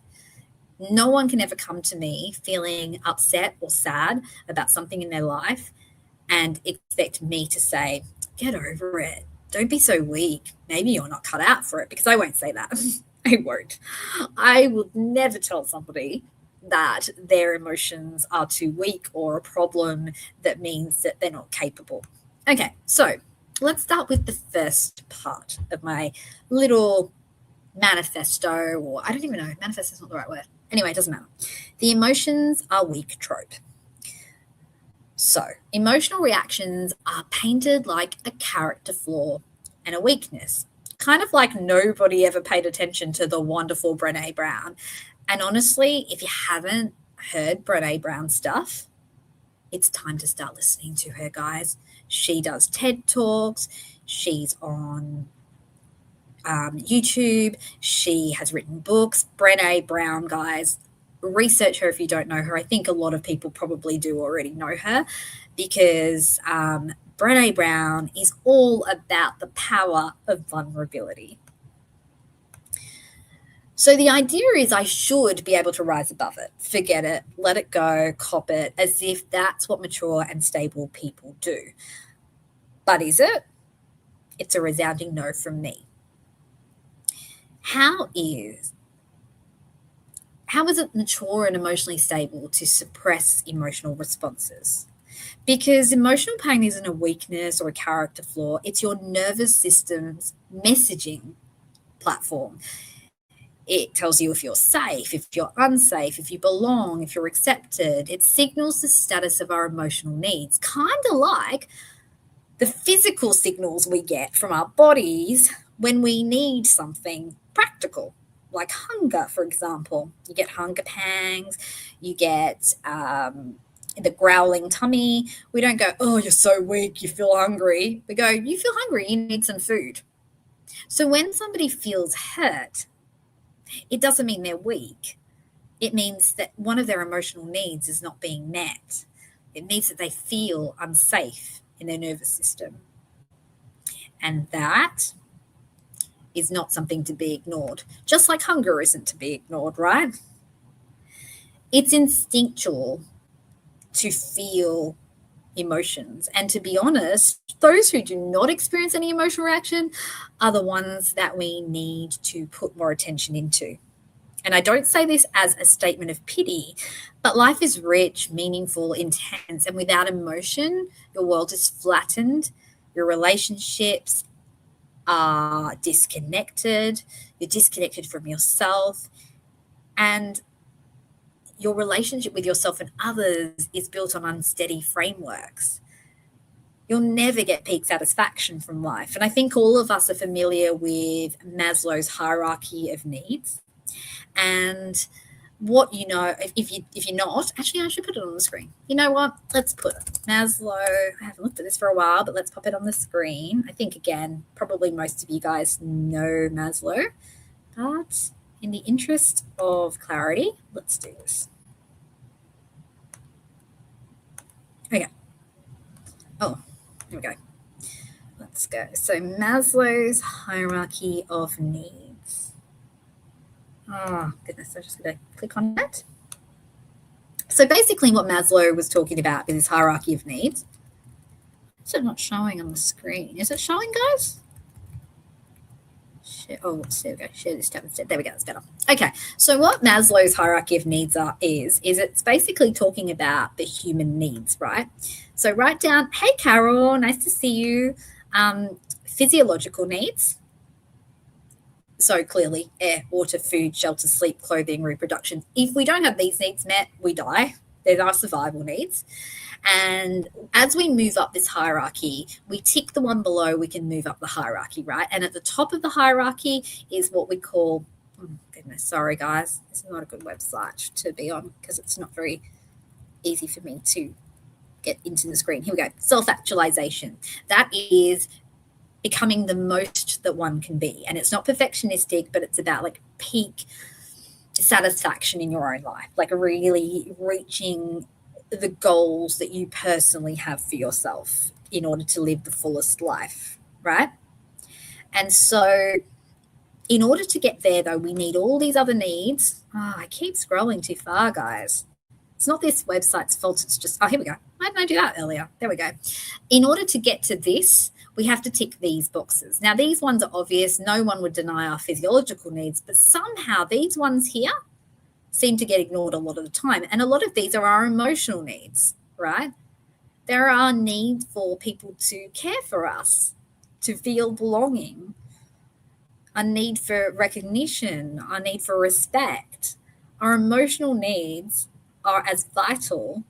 No one can ever come to me feeling upset or sad about something in their life and expect me to say, get over it. Don't be so weak. Maybe you're not cut out for it, because I won't say that. I won't. I will never tell somebody that their emotions are too weak or a problem that means that they're not capable. Okay, so let's start with the first part of my little manifesto, or I don't even know, manifesto is not the right word. Anyway, it doesn't matter. The emotions are weak trope. So, emotional reactions are painted like a character flaw and a weakness, kind of like nobody ever paid attention to the wonderful Brené Brown. And honestly, if you haven't heard Brené Brown stuff, it's time to start listening to her, guys. She does TED Talks. She's on YouTube. She has written books. Brené Brown, guys, research her if you don't know her. I think a lot of people probably do already know her, because Brené Brown is all about the power of vulnerability. So the idea is I should be able to rise above it, forget it, let it go, cop it, as if that's what mature and stable people do. But is it? It's a resounding no from me. How is it mature and emotionally stable to suppress emotional responses? Because emotional pain isn't a weakness or a character flaw, it's your nervous system's messaging platform. It tells you if you're safe, if you're unsafe, if you belong, if you're accepted. It signals the status of our emotional needs, kind of like the physical signals we get from our bodies when we need something practical, like hunger, for example. You get hunger pangs, you get the growling tummy. We don't go, oh, you're so weak, you feel hungry. We go, you feel hungry, you need some food. So when somebody feels hurt, it doesn't mean they're weak. It means that one of their emotional needs is not being met. It means that they feel unsafe in their nervous system. And that is not something to be ignored, just like hunger isn't to be ignored, right? It's instinctual to feel emotions. And to be honest, those who do not experience any emotional reaction are the ones that we need to put more attention into. And I don't say this as a statement of pity, but life is rich, meaningful, intense, and without emotion, your world is flattened, your relationships are disconnected, you're disconnected from yourself, and your relationship with yourself and others is built on unsteady frameworks. You'll never get peak satisfaction from life. And I think all of us are familiar with Maslow's hierarchy of needs. And what if you're not, actually, I should put it on the screen. You know what? Let's put Maslow. I haven't looked at this for a while, but let's pop it on the screen. I think, again, probably most of you guys know Maslow, but in the interest of clarity, let's do this. Okay. Oh, here we go. Let's go. So Maslow's hierarchy of needs. Oh, goodness, I'm just going to click on that. So basically what Maslow was talking about with his hierarchy of needs. Is it not showing on the screen? Is it showing, guys? There we go. Share this tab instead. There we go. That's better. Okay. So what Maslow's hierarchy of needs is it's basically talking about the human needs, right? So write down, hey, Carol, nice to see you. Physiological needs. So clearly air, water, food, shelter, sleep, clothing, reproduction. If we don't have these needs met, we die. They're our survival needs. And as we move up this hierarchy, we tick the one below, we can move up the hierarchy, right? And at the top of the hierarchy is what we call, oh goodness, sorry guys, it's not a good website to be on because it's not very easy for me to get into the screen. Here we go. Self-actualization. That is becoming the most that one can be. And it's not perfectionistic, but it's about like peak satisfaction in your own life, like really reaching the goals that you personally have for yourself in order to live the fullest life, right? And so in order to get there, though, we need all these other needs. Oh, I keep scrolling too far, guys. It's not this website's fault. It's just, oh, here we go. Why didn't I do that earlier? There we go. In order to get to this, we have to tick these boxes. Now, these ones are obvious. No one would deny our physiological needs, but somehow these ones here seem to get ignored a lot of the time. And a lot of these are our emotional needs, right? There are needs for people to care for us, to feel belonging, a need for recognition, a need for respect. Our emotional needs are as vital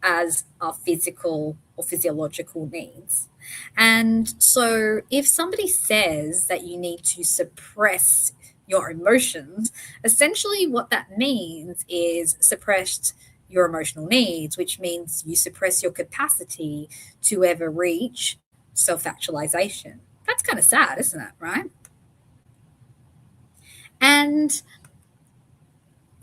as our physical or physiological needs. And so if somebody says that you need to suppress your emotions, essentially what that means is suppress your emotional needs, which means you suppress your capacity to ever reach self-actualization. That's kind of sad, isn't it, right? And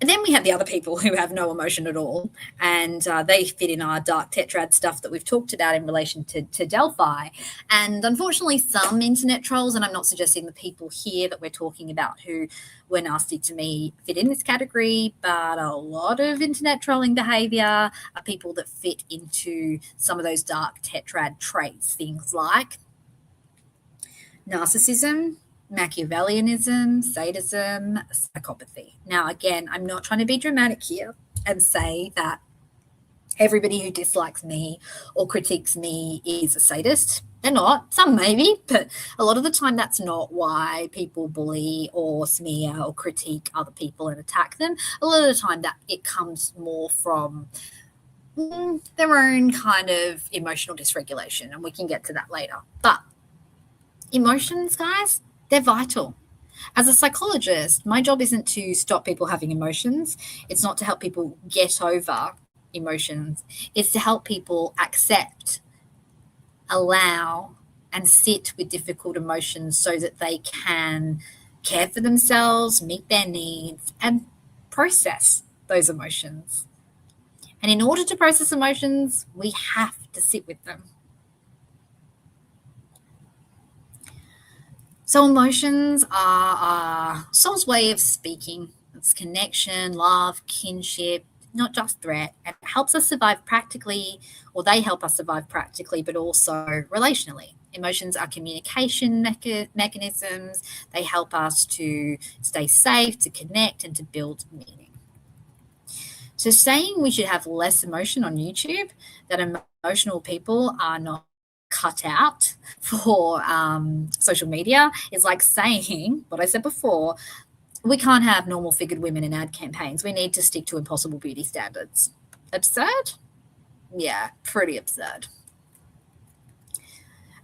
then we have the other people who have no emotion at all, and they fit in our dark tetrad stuff that we've talked about in relation to Delphi. And unfortunately, some internet trolls, and I'm not suggesting the people here that we're talking about who were nasty to me fit in this category, but a lot of internet trolling behavior are people that fit into some of those dark tetrad traits, things like narcissism, Machiavellianism, sadism, psychopathy. Now, again, I'm not trying to be dramatic here and say that everybody who dislikes me or critiques me is a sadist. They're not. Some maybe, but a lot of the time that's not why people bully or smear or critique other people and attack them. A lot of the time that it comes more from their own kind of emotional dysregulation, and we can get to that later. But emotions, guys, they're vital. As a psychologist, my job isn't to stop people having emotions. It's not to help people get over emotions. It's to help people accept, allow, and sit with difficult emotions so that they can care for themselves, meet their needs, and process those emotions. And in order to process emotions, we have to sit with them. So emotions are soul's way of speaking. It's connection, love, kinship, not just threat. And it helps us survive practically, or they help us survive practically, but also relationally. Emotions are communication mechanisms. They help us to stay safe, to connect, and to build meaning. So saying we should have less emotion on YouTube, that emotional people are not cut out for social media, is like saying what I said before: we can't have normal figured women in ad campaigns. We need to stick to impossible beauty standards. Absurd? Yeah, pretty absurd.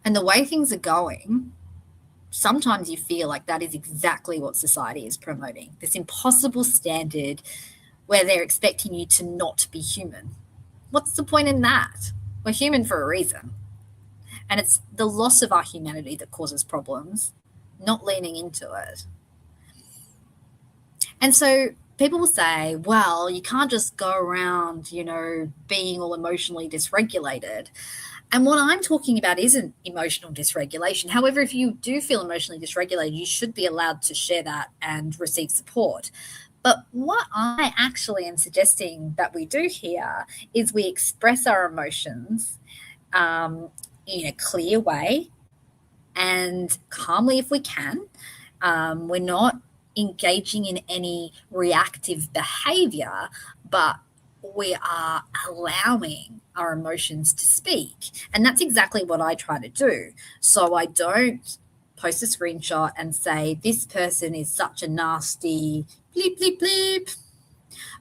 And the way things are going, sometimes you feel like that is exactly what society is promoting, this impossible standard where they're expecting you to not be human. What's the point in that? We're human for a reason. And it's the loss of our humanity that causes problems, not leaning into it. And so people will say, well, you can't just go around, being all emotionally dysregulated. And what I'm talking about isn't emotional dysregulation. However, if you do feel emotionally dysregulated, you should be allowed to share that and receive support. But what I actually am suggesting that we do here is we express our emotions in a clear way and calmly if we can. We're not engaging in any reactive behavior, but we are allowing our emotions to speak. And that's exactly what I try to do. So I don't post a screenshot and say, this person is such a nasty bleep, bleep, bleep.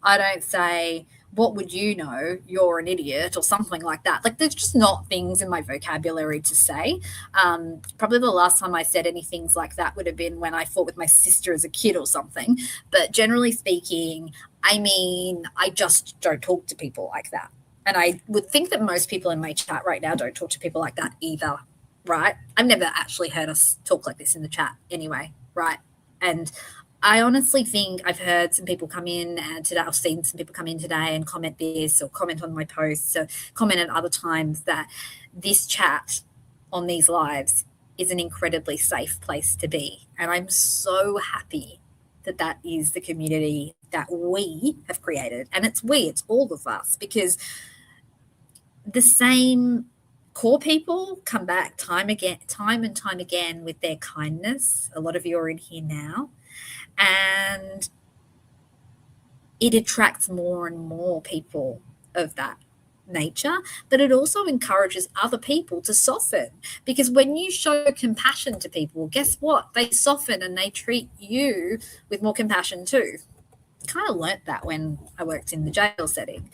I don't say, what would you know? You're an idiot or something like that. Like, there's just not things in my vocabulary to say. Probably the last time I said anything like that would have been when I fought with my sister as a kid or something. But generally speaking, I just don't talk to people like that. And I would think that most people in my chat right now don't talk to people like that either, right? I've never actually heard us talk like this in the chat anyway, right? And I honestly think I've heard some people come in today. I've seen some people come in today and comment this or comment on my posts or comment at other times that this chat on these lives is an incredibly safe place to be. And I'm so happy that that is the community that we have created. And it's all of us, because the same core people come back time and time again with their kindness. A lot of you are in here now. And it attracts more and more people of that nature, but it also encourages other people to soften, because when you show compassion to people, guess what? They soften and they treat you with more compassion too. Kind of learnt that when I worked in the jail setting.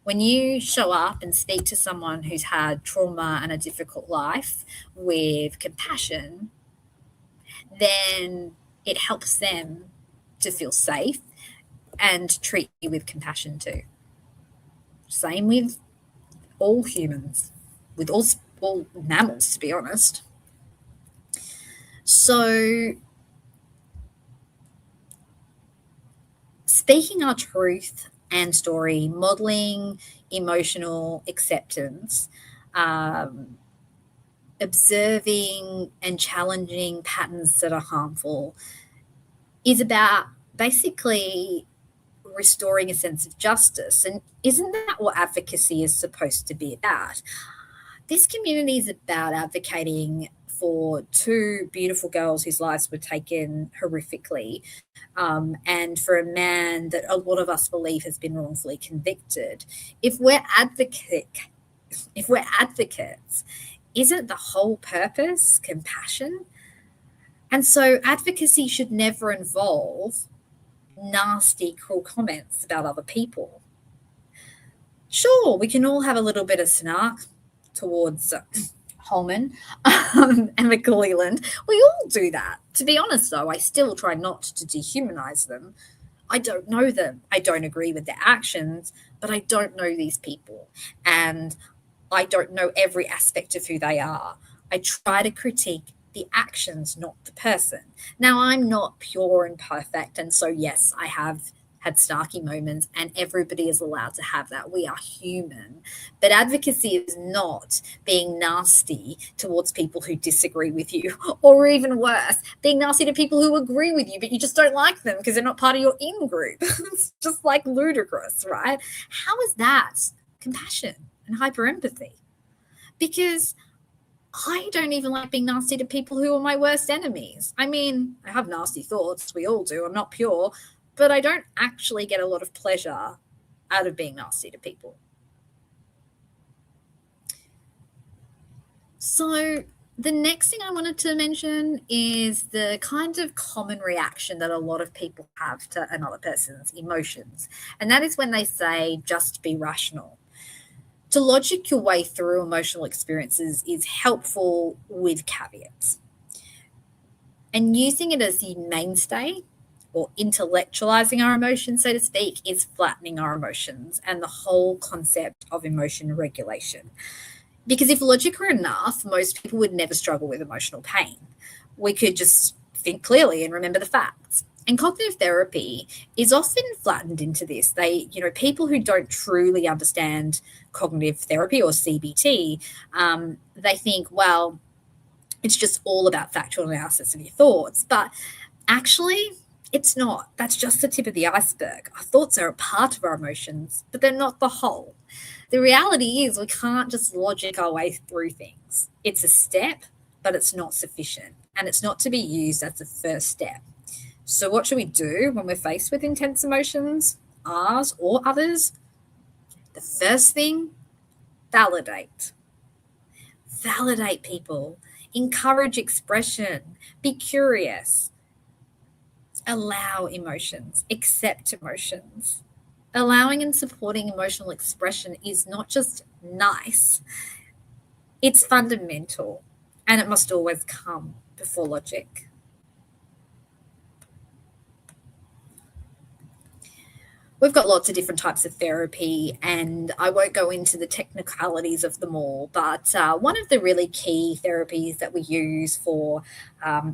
When you show up and speak to someone who's had trauma and a difficult life with compassion, then it helps them to feel safe and treat you with compassion too. Same with all humans, with all mammals, to be honest. So speaking our truth and story, modeling emotional acceptance, observing and challenging patterns that are harmful is about basically restoring a sense of justice. And isn't that what advocacy is supposed to be about? This community is about advocating for two beautiful girls whose lives were taken horrifically, and for a man that a lot of us believe has been wrongfully convicted. If we're advocates, isn't the whole purpose compassion? And so advocacy should never involve nasty, cruel comments about other people. Sure, we can all have a little bit of snark towards Holman and McClelland. We all do that. To be honest, though, I still try not to dehumanize them. I don't know them. I don't agree with their actions, but I don't know these people. And I don't know every aspect of who they are. I try to critique the actions, not the person. Now, I'm not pure and perfect. And so, yes, I have had snarky moments, and everybody is allowed to have that. We are human. But advocacy is not being nasty towards people who disagree with you, or even worse, being nasty to people who agree with you, but you just don't like them because they're not part of your in group. It's just like ludicrous, right? How is that compassion and hyper empathy? Because I don't even like being nasty to people who are my worst enemies. I mean, I have nasty thoughts. We all do. I'm not pure. But I don't actually get a lot of pleasure out of being nasty to people. So the next thing I wanted to mention is the kind of common reaction that a lot of people have to another person's emotions. And that is when they say, just be rational. To logic your way through emotional experiences is helpful with caveats. And using it as the mainstay or intellectualizing our emotions, so to speak, is flattening our emotions and the whole concept of emotion regulation. Because if logic were enough, most people would never struggle with emotional pain. We could just think clearly and remember the facts. And cognitive therapy is often flattened into this. People who don't truly understand cognitive therapy or CBT, they think, well, it's just all about factual analysis of your thoughts. But actually, it's not. That's just the tip of the iceberg. Our thoughts are a part of our emotions, but they're not the whole. The reality is we can't just logic our way through things. It's a step, but it's not sufficient. And it's not to be used as the first step. So what should we do when we're faced with intense emotions, ours or others? The first thing, validate. Validate people. Encourage expression. Be curious. Allow emotions. Accept emotions. Allowing and supporting emotional expression is not just nice, it's fundamental, and it must always come before logic. We've got lots of different types of therapy, and I won't go into the technicalities of them all, but one of the really key therapies that we use for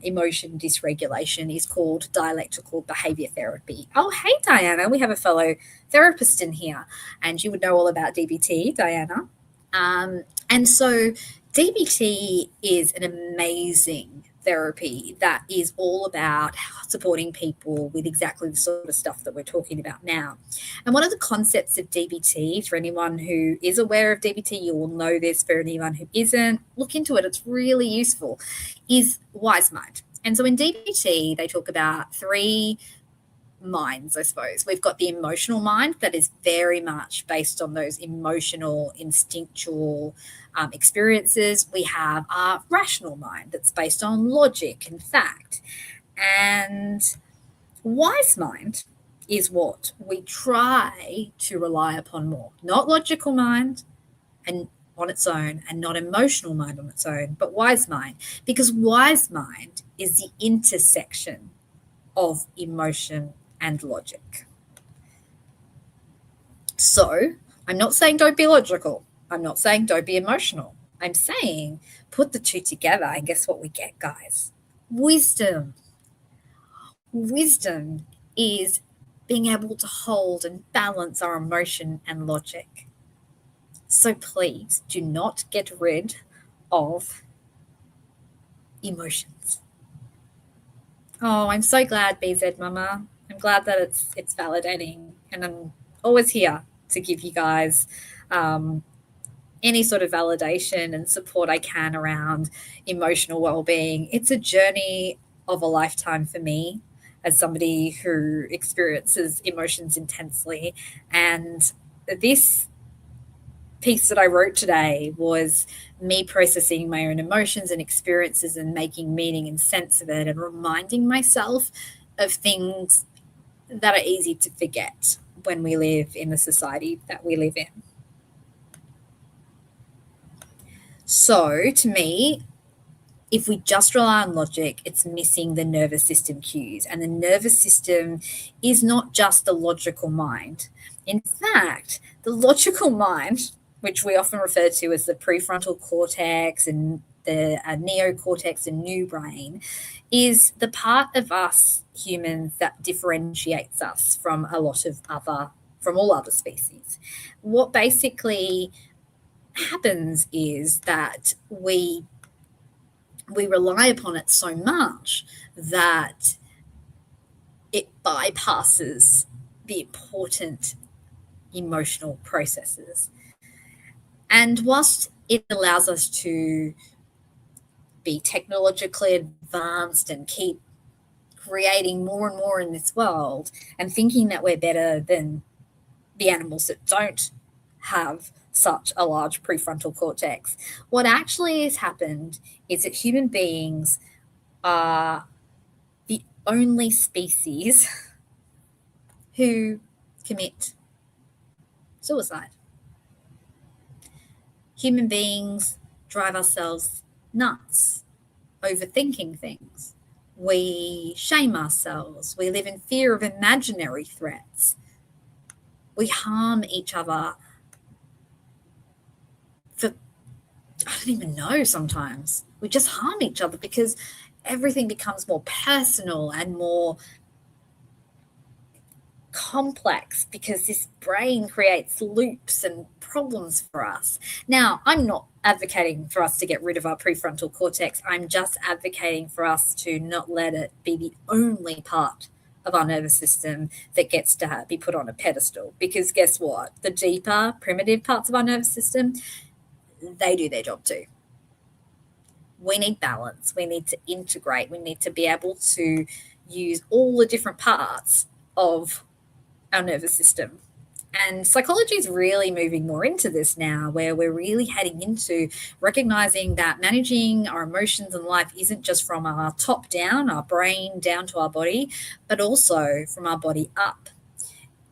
emotion dysregulation is called dialectical behavior therapy. Oh, hey, Diana, we have a fellow therapist in here, and you would know all about DBT, Diana. And so DBT is an amazing therapy that is all about supporting people with exactly the sort of stuff that we're talking about now. And one of the concepts of DBT, for anyone who is aware of DBT, you will know this. For anyone who isn't, look into it. It's really useful, is wise mind. And so in DBT, they talk about three minds, I suppose. We've got the emotional mind that is very much based on those emotional, instinctual experiences. We have our rational mind that's based on logic and fact. And wise mind is what we try to rely upon more. Not logical mind and on its own, and not emotional mind on its own, but wise mind. Because wise mind is the intersection of emotion and logic. So I'm not saying don't be logical. I'm not saying don't be emotional. I'm saying put the two together, and guess what we get, guys? Wisdom. Wisdom is being able to hold and balance our emotion and logic. So please do not get rid of emotions. Oh, I'm so glad, BZ Mama. I'm glad that it's validating, and I'm always here to give you guys any sort of validation and support I can around emotional well-being. It's a journey of a lifetime for me as somebody who experiences emotions intensely. And this piece that I wrote today was me processing my own emotions and experiences and making meaning and sense of it and reminding myself of things that are easy to forget when we live in the society that we live in. So, to me, if we just rely on logic, it's missing the nervous system cues. And the nervous system is not just the logical mind. In fact, the logical mind, which we often refer to as the prefrontal cortex and the neocortex and new brain, is the part of us humans that differentiates us from from all other species. What basically happens is that we rely upon it so much that it bypasses the important emotional processes. And whilst it allows us to be technologically advanced and keep creating more and more in this world and thinking that we're better than the animals that don't have such a large prefrontal cortex, what actually has happened is that human beings are the only species who commit suicide. Human beings drive ourselves nuts, overthinking things. We shame ourselves. We live in fear of imaginary threats. We harm each other for, I don't even know sometimes. We just harm each other because everything becomes more personal and more complex because this brain creates loops and problems for us. Now, I'm not advocating for us to get rid of our prefrontal cortex. I'm just advocating for us to not let it be the only part of our nervous system that gets to be put on a pedestal. Because guess what? The deeper, primitive parts of our nervous system, they do their job too. We need balance. We need to integrate. We need to be able to use all the different parts of our nervous system. And psychology is really moving more into this now, where we're really heading into recognizing that managing our emotions in life isn't just from our top down, our brain down to our body, but also from our body up.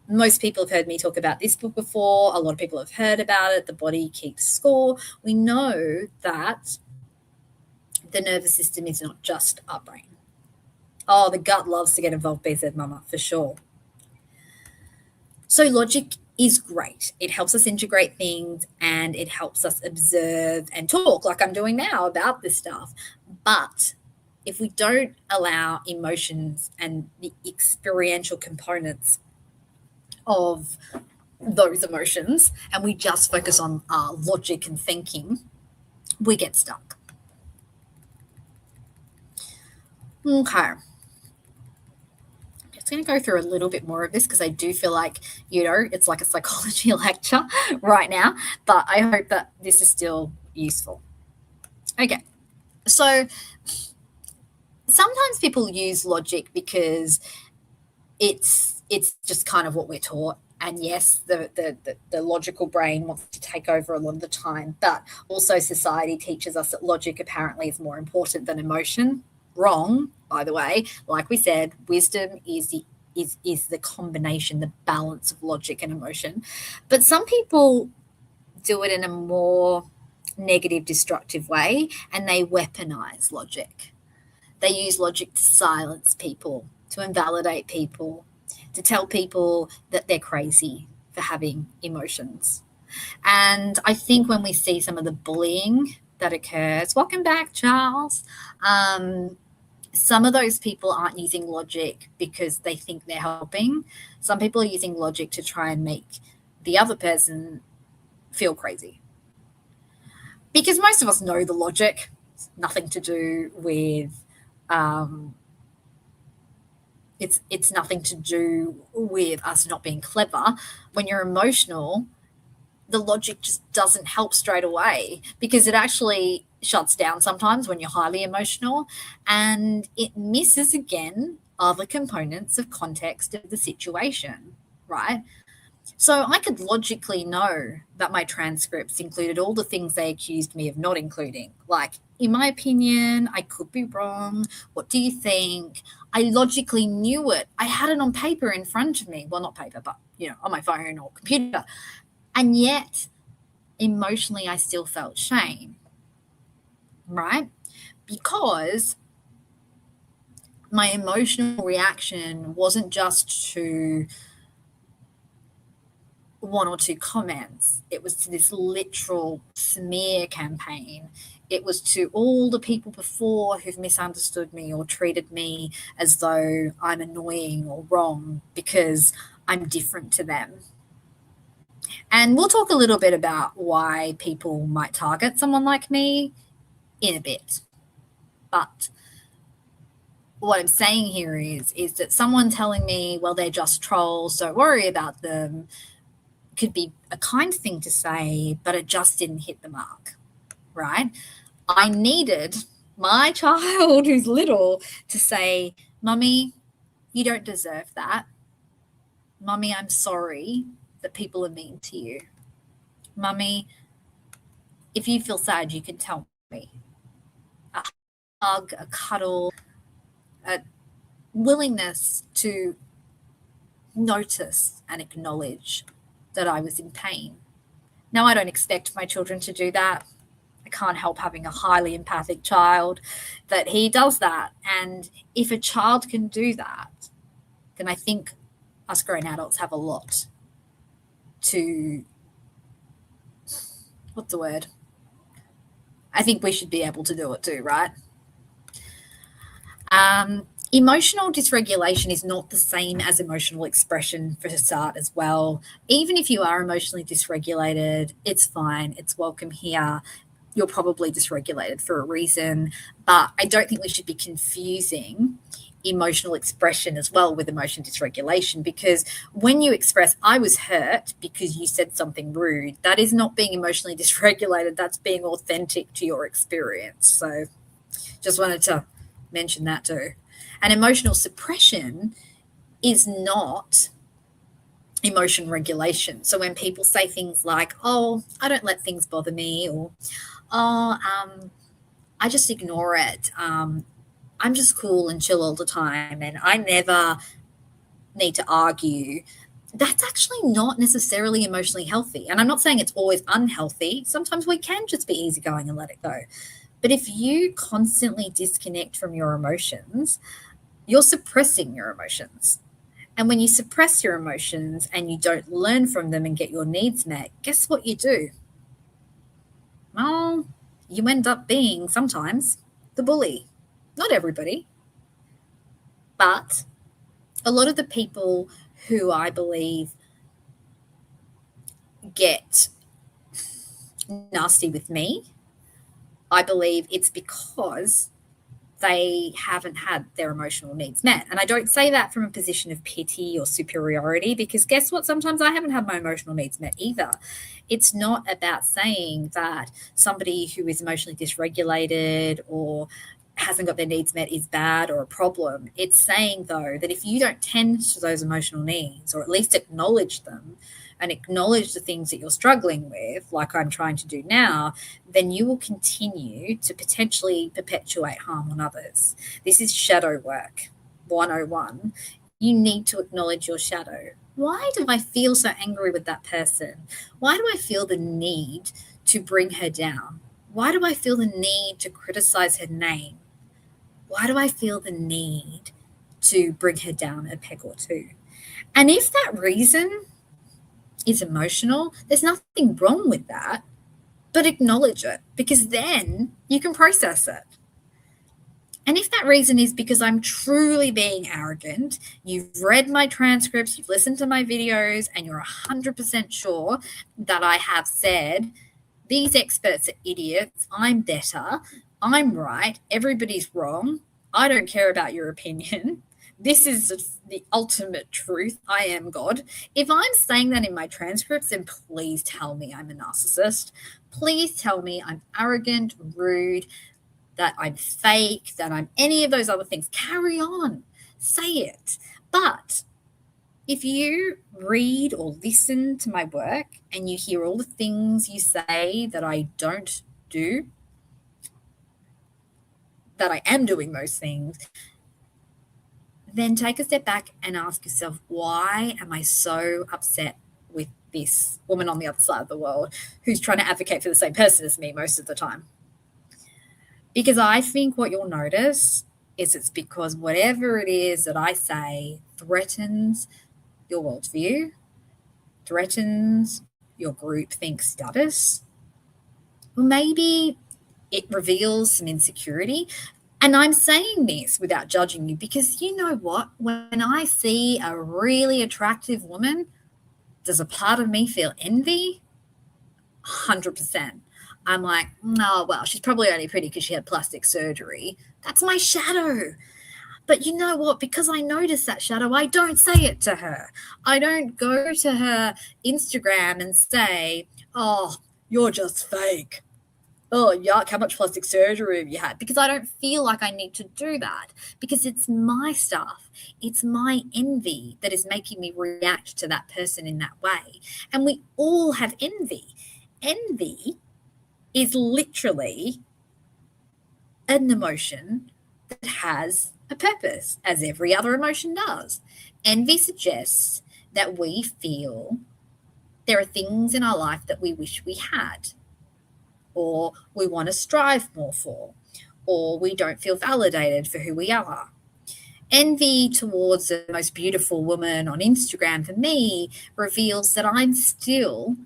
Most people have heard me talk about this book before. A lot of people have heard about it. The Body Keeps Score. We know that the nervous system is not just our brain. Oh, the gut loves to get involved, BZ Mama, for sure. So logic is great. It helps us integrate things and it helps us observe and talk like I'm doing now about this stuff. But if we don't allow emotions and the experiential components of those emotions and we just focus on logic and thinking, we get stuck. Okay. Going to go through a little bit more of this because I do feel like, it's like a psychology lecture right now, but I hope that this is still useful. Okay, so sometimes people use logic because it's just kind of what we're taught. And yes, the logical brain wants to take over a lot of the time, but also society teaches us that logic apparently is more important than emotion. Wrong, by the way. Like we said, wisdom is the combination, the balance of logic and emotion. But some people do it in a more negative, destructive way, and they weaponize logic. They use logic to silence people, to invalidate people, to tell people that they're crazy for having emotions. And I think when we see some of the bullying that occurs, welcome back, Charles. Some of those people aren't using logic because they think they're helping. Some people are using logic to try and make the other person feel crazy. Because most of us know the logic. It's nothing to do with it's nothing to do with us not being clever. When you're emotional, the logic just doesn't help straight away, because it actually shuts down sometimes when you're highly emotional, and it misses again other components of context of the situation, right? So I could logically know that my transcripts included all the things they accused me of not including. Like, in my opinion, I could be wrong. What do you think? I logically knew it. I had it on paper in front of me. Well, not paper, but, on my phone or computer. And yet, emotionally, I still felt shame, right? Because my emotional reaction wasn't just to one or two comments. It was to this literal smear campaign. It was to all the people before who've misunderstood me or treated me as though I'm annoying or wrong because I'm different to them. And we'll talk a little bit about why people might target someone like me in a bit. But what I'm saying here is that someone telling me, well, they're just trolls, don't worry about them, could be a kind thing to say, but it just didn't hit the mark, right? I needed my child who's little to say, Mummy, you don't deserve that. Mummy, I'm sorry that people are mean to you. Mummy, if you feel sad, you can tell me. A hug, a cuddle, a willingness to notice and acknowledge that I was in pain. Now, I don't expect my children to do that. I can't help having a highly empathic child that he does that. And if a child can do that, then I think us grown adults have a lot to, what's the word? I think we should be able to do it too, right? Emotional dysregulation is not the same as emotional expression, for a start, as well. Even if you are emotionally dysregulated, it's fine. It's welcome here. You're probably dysregulated for a reason, but I don't think we should be confusing emotional expression as well with emotion dysregulation, because when you express, I was hurt because you said something rude, that is not being emotionally dysregulated. That's being authentic to your experience. So just wanted to mention that too. And emotional suppression is not emotion regulation. So when people say things like, oh, I don't let things bother me, or, oh, I just ignore it. I'm just cool and chill all the time, and I never need to argue. That's actually not necessarily emotionally healthy. And I'm not saying it's always unhealthy. Sometimes we can just be easygoing and let it go. But if you constantly disconnect from your emotions, you're suppressing your emotions. And when you suppress your emotions and you don't learn from them and get your needs met, guess what you do? Well, you end up being sometimes the bully. Not everybody, but a lot of the people who I believe get nasty with me, I believe it's because they haven't had their emotional needs met. And I don't say that from a position of pity or superiority, because guess what? Sometimes I haven't had my emotional needs met either. It's not about saying that somebody who is emotionally dysregulated or hasn't got their needs met is bad or a problem. It's saying, though, that if you don't tend to those emotional needs, or at least acknowledge them and acknowledge the things that you're struggling with, like I'm trying to do now, then you will continue to potentially perpetuate harm on others. This is shadow work 101. You need to acknowledge your shadow. Why do I feel so angry with that person? Why do I feel the need to bring her down? Why do I feel the need to criticize her name? Why do I feel the need to bring her down a peg or two? And if that reason is emotional, there's nothing wrong with that, but acknowledge it, because then you can process it. And if that reason is because I'm truly being arrogant, you've read my transcripts, you've listened to my videos, and you're 100% sure that I have said, these experts are idiots, I'm better, I'm right, everybody's wrong, I don't care about your opinion, this is the ultimate truth. I am God. If I'm saying that in my transcripts, then please tell me I'm a narcissist. Please tell me I'm arrogant, rude, that I'm fake, that I'm any of those other things. Carry on. Say it. But if you read or listen to my work and you hear all the things you say that I don't do, that I am doing those things, then take a step back and ask yourself, why am I so upset with this woman on the other side of the world who's trying to advocate for the same person as me most of the time? Because I think what you'll notice is it's because whatever it is that I say threatens your worldview, threatens your groupthink status, or maybe it reveals some insecurity. And I'm saying this without judging you because you know what? When I see a really attractive woman, does a part of me feel envy? 100%. I'm like, oh, well, she's probably only pretty because she had plastic surgery. That's my shadow. But you know what? Because I notice that shadow, I don't say it to her. I don't go to her Instagram and say, oh, you're just fake. Oh, yuck, how much plastic surgery have you had? Because I don't feel like I need to do that because it's my stuff. It's my envy that is making me react to that person in that way. And we all have envy. Envy is literally an emotion that has a purpose, as every other emotion does. Envy suggests that we feel there are things in our life that we wish we had, or we want to strive more for, or we don't feel validated for who we are. Envy towards the most beautiful woman on Instagram for me reveals that I'm still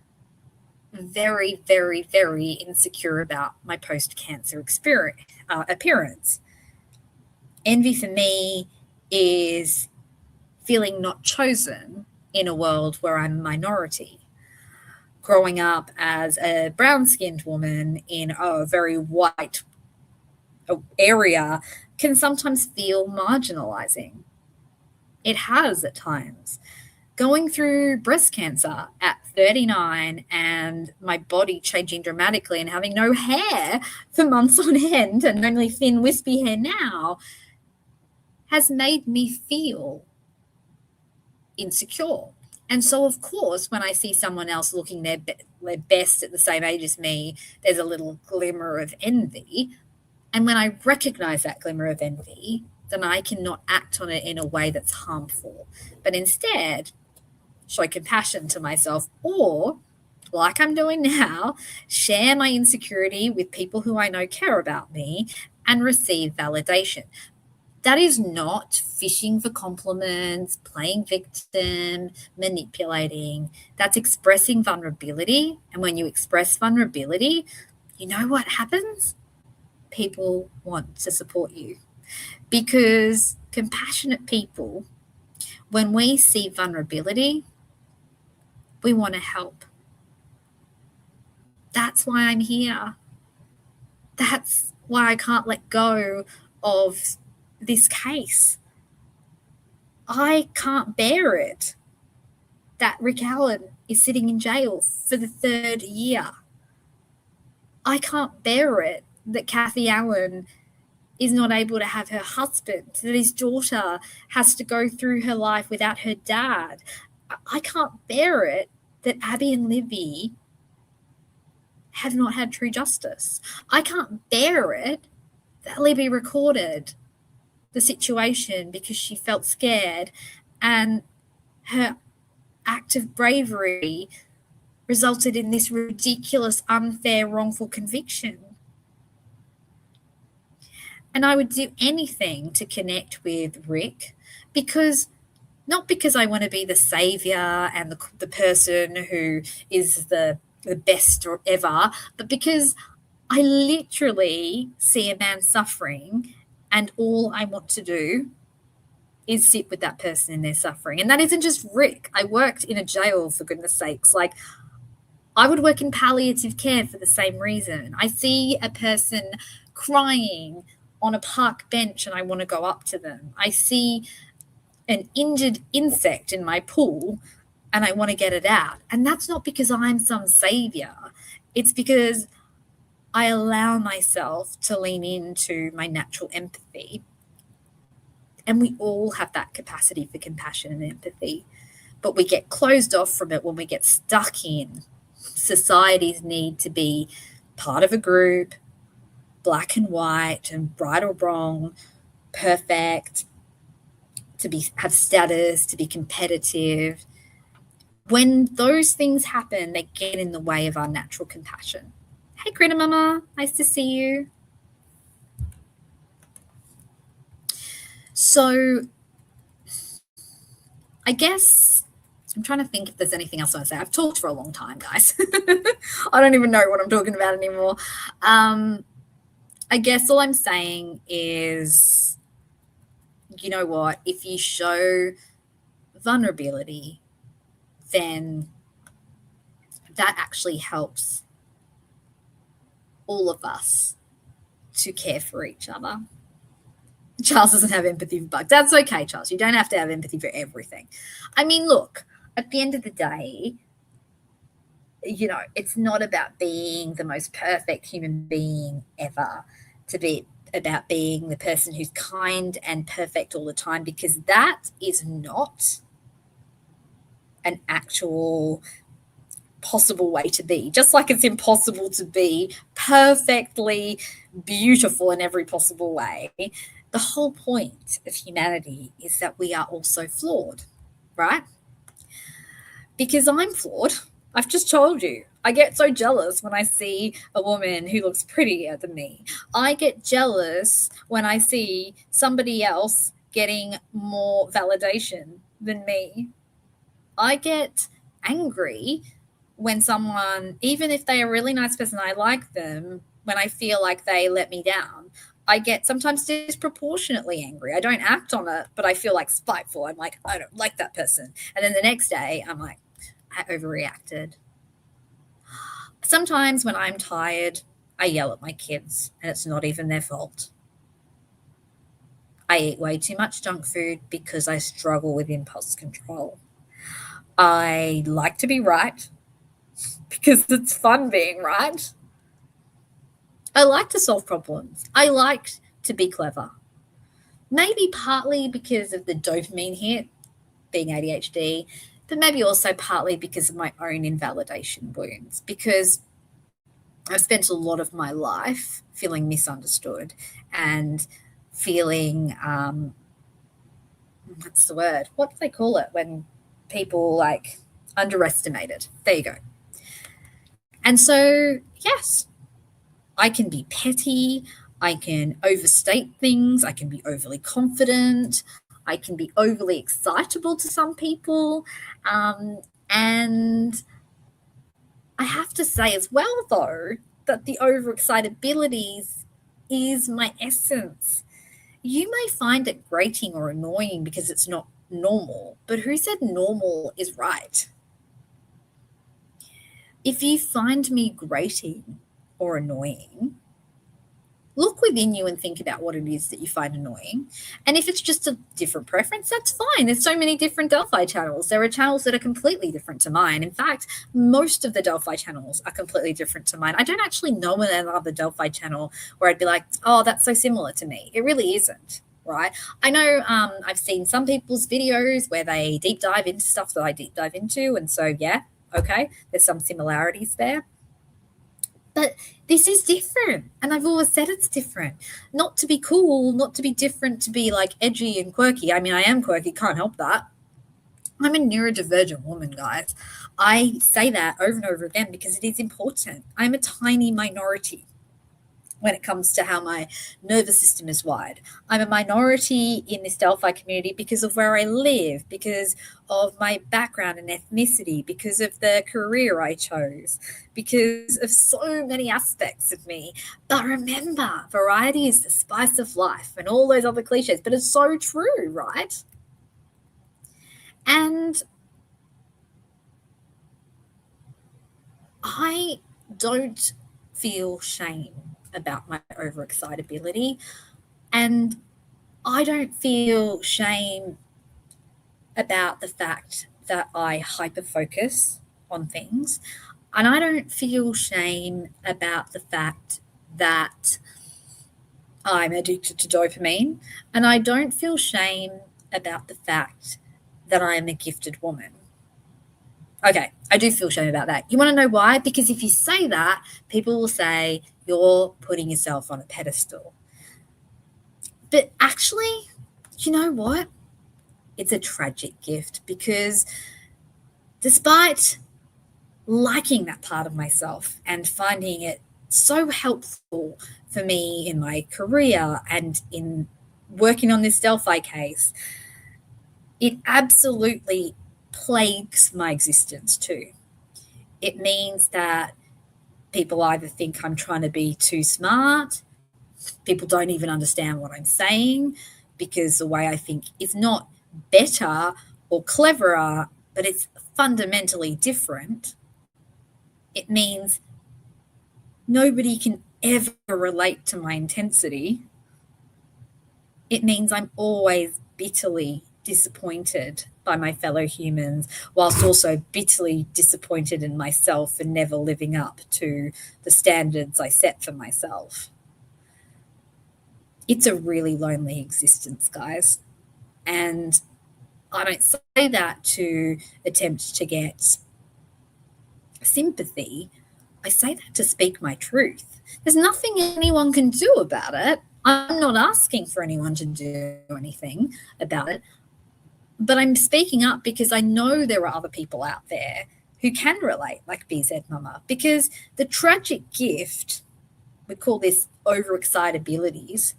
very, very, very insecure about my post-cancer appearance. Envy for me is feeling not chosen in a world where I'm a minority. Growing up as a brown-skinned woman in a very white area can sometimes feel marginalizing. It has at times. Going through breast cancer at 39 and my body changing dramatically and having no hair for months on end and only thin, wispy hair now has made me feel insecure. And so, of course, when I see someone else looking their best at the same age as me, there's a little glimmer of envy. And when I recognize that glimmer of envy, then I cannot act on it in a way that's harmful, but instead show compassion to myself, or, like I'm doing now, share my insecurity with people who I know care about me and receive validation. That is not fishing for compliments, playing victim, manipulating. That's expressing vulnerability. And when you express vulnerability, you know what happens? People want to support you. Because compassionate people, when we see vulnerability, we want to help. That's why I'm here. That's why I can't let go of this case. I can't bear it that Rick Allen is sitting in jail for the 3rd year. I can't bear it that Kathy Allen is not able to have her husband, that his daughter has to go through her life without her dad. I can't bear it that Abby and Libby have not had true justice. I can't bear it that Libby recorded the situation because she felt scared and her act of bravery resulted in this ridiculous, unfair, wrongful conviction. And I would do anything to connect with Rick not because I want to be the savior and the person who is the best ever, but because I literally see a man suffering and all I want to do is sit with that person in their suffering. And that isn't just Rick. I worked in a jail, for goodness sakes. Like, I would work in palliative care for the same reason. I see a person crying on a park bench and I want to go up to them. I see an injured insect in my pool and I want to get it out. And that's not because I'm some savior. It's because I allow myself to lean into my natural empathy. And we all have that capacity for compassion and empathy, but we get closed off from it when we get stuck in society's need to be part of a group, black and white and right or wrong, perfect, to be have status, to be competitive. When those things happen, they get in the way of our natural compassion. Hey, Critter Mama, nice to see you. So I guess I'm trying to think if there's anything else I want to say. I've talked for a long time, guys. I don't even know what I'm talking about anymore. I guess all I'm saying is, you know what? If you show vulnerability, then that actually helps all of us to care for each other. Charles doesn't have empathy for bugs. That's okay, Charles. You don't have to have empathy for everything. I mean, look, at the end of the day, you know, it's not about being the most perfect human being ever, to be about being the person who's kind and perfect all the time, because that is not an actual possible way to be. Just like it's impossible to be perfectly beautiful in every possible way, the whole point of humanity is that we are also flawed, right? Because I'm flawed. I've just told you. I get so jealous when I see a woman who looks prettier than me. I get jealous when I see somebody else getting more validation than me. I get angry when someone, even if they are a really nice person, I like them, when I feel like they let me down. I get sometimes disproportionately angry. I don't act on it, but I feel like spiteful. I'm like, I don't like that person. And then the next day, I'm like, I overreacted. Sometimes when I'm tired, I yell at my kids, and it's not even their fault. I eat way too much junk food because I struggle with impulse control. I like to be right because it's fun being right. I like to solve problems. I like to be clever. Maybe partly because of the dopamine hit, being ADHD, but maybe also partly because of my own invalidation wounds, because I've spent a lot of my life feeling misunderstood and feeling, what's the word? What do they call it when people like underestimated? There you go. And so, yes, I can be petty. I can overstate things. I can be overly confident. I can be overly excitable to some people. And I have to say as well, though, that the overexcitability is my essence. You may find it grating or annoying because it's not normal, but who said normal is right? If you find me grating or annoying, look within you and think about what it is that you find annoying. And if it's just a different preference, that's fine. There's so many different Delphi channels. There are channels that are completely different to mine. In fact, most of the Delphi channels are completely different to mine. I don't actually know another Delphi channel where I'd be like, oh, that's so similar to me. It really isn't, right? I know I've seen some people's videos where they deep dive into stuff that I deep dive into. And so, yeah, okay, there's some similarities there. But this is different. And I've always said it's different. Not to be cool, not to be different, to be like edgy and quirky. I mean, I am quirky, can't help that. I'm a neurodivergent woman, guys. I say that over and over again because it is important. I'm a tiny minority when it comes to how my nervous system is wired. I'm a minority in this Delphi community because of where I live, because of my background and ethnicity, because of the career I chose, because of so many aspects of me. But remember, variety is the spice of life and all those other cliches, but it's so true, right? And I don't feel shame about my overexcitability. And I don't feel shame about the fact that I hyperfocus on things. And I don't feel shame about the fact that I'm addicted to dopamine. And I don't feel shame about the fact that I am a gifted woman. Okay, I do feel shame about that. You want to know why? Because if you say that, people will say you're putting yourself on a pedestal. But actually, you know what? It's a tragic gift because despite liking that part of myself and finding it so helpful for me in my career and in working on this Delphi case, it absolutely plagues my existence too. It means that people either think I'm trying to be too smart, people don't even understand what I'm saying because the way I think is not better or cleverer, but it's fundamentally different. It means nobody can ever relate to my intensity. It means I'm always bitterly disappointed by my fellow humans, whilst also bitterly disappointed in myself for never living up to the standards I set for myself. It's a really lonely existence, guys. And I don't say that to attempt to get sympathy. I say that to speak my truth. There's nothing anyone can do about it. I'm not asking for anyone to do anything about it, but I'm speaking up because I know there are other people out there who can relate, like BZ Mama, because the tragic gift, we call this overexcitabilities,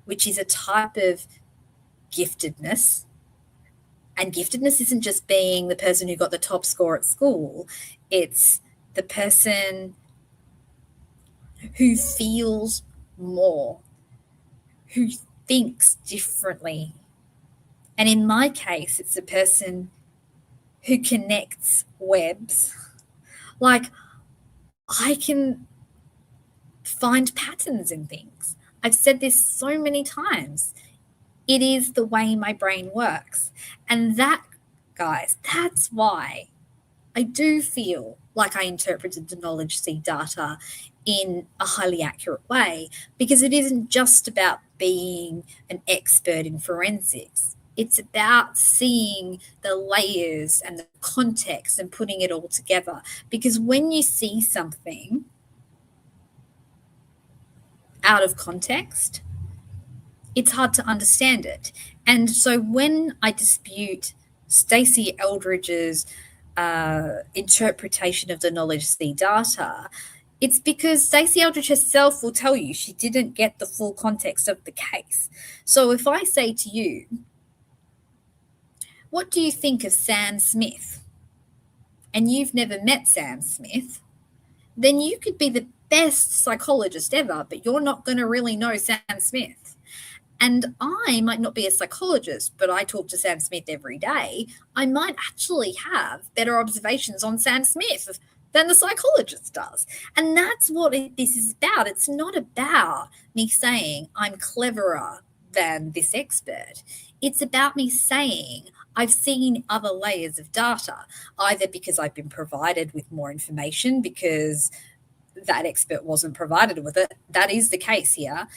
which is a type of giftedness. And giftedness isn't just being the person who got the top score at school. It's the person who feels more, who thinks differently. And in my case, it's a person who connects webs. Like, I can find patterns in things. I've said this so many times. It is the way my brain works. And that, guys, that's why I do feel like I interpreted the knowledge C data in a highly accurate way, because it isn't just about being an expert in forensics. It's about seeing the layers and the context and putting it all together. Because when you see something out of context, it's hard to understand it. And so when I dispute Stacey Eldridge's interpretation of the knowledge C data, it's because Stacey Eldridge herself will tell you she didn't get the full context of the case. So if I say to you, what do you think of Sam Smith? And you've never met Sam Smith, then you could be the best psychologist ever, but you're not going to really know Sam Smith. And I might not be a psychologist, but I talk to Sam Smith every day. I might actually have better observations on Sam Smith than the psychologist does. And that's what this is about. It's not about me saying I'm cleverer than this expert. It's about me saying I've seen other layers of data, either because I've been provided with more information because that expert wasn't provided with it. That is the case here.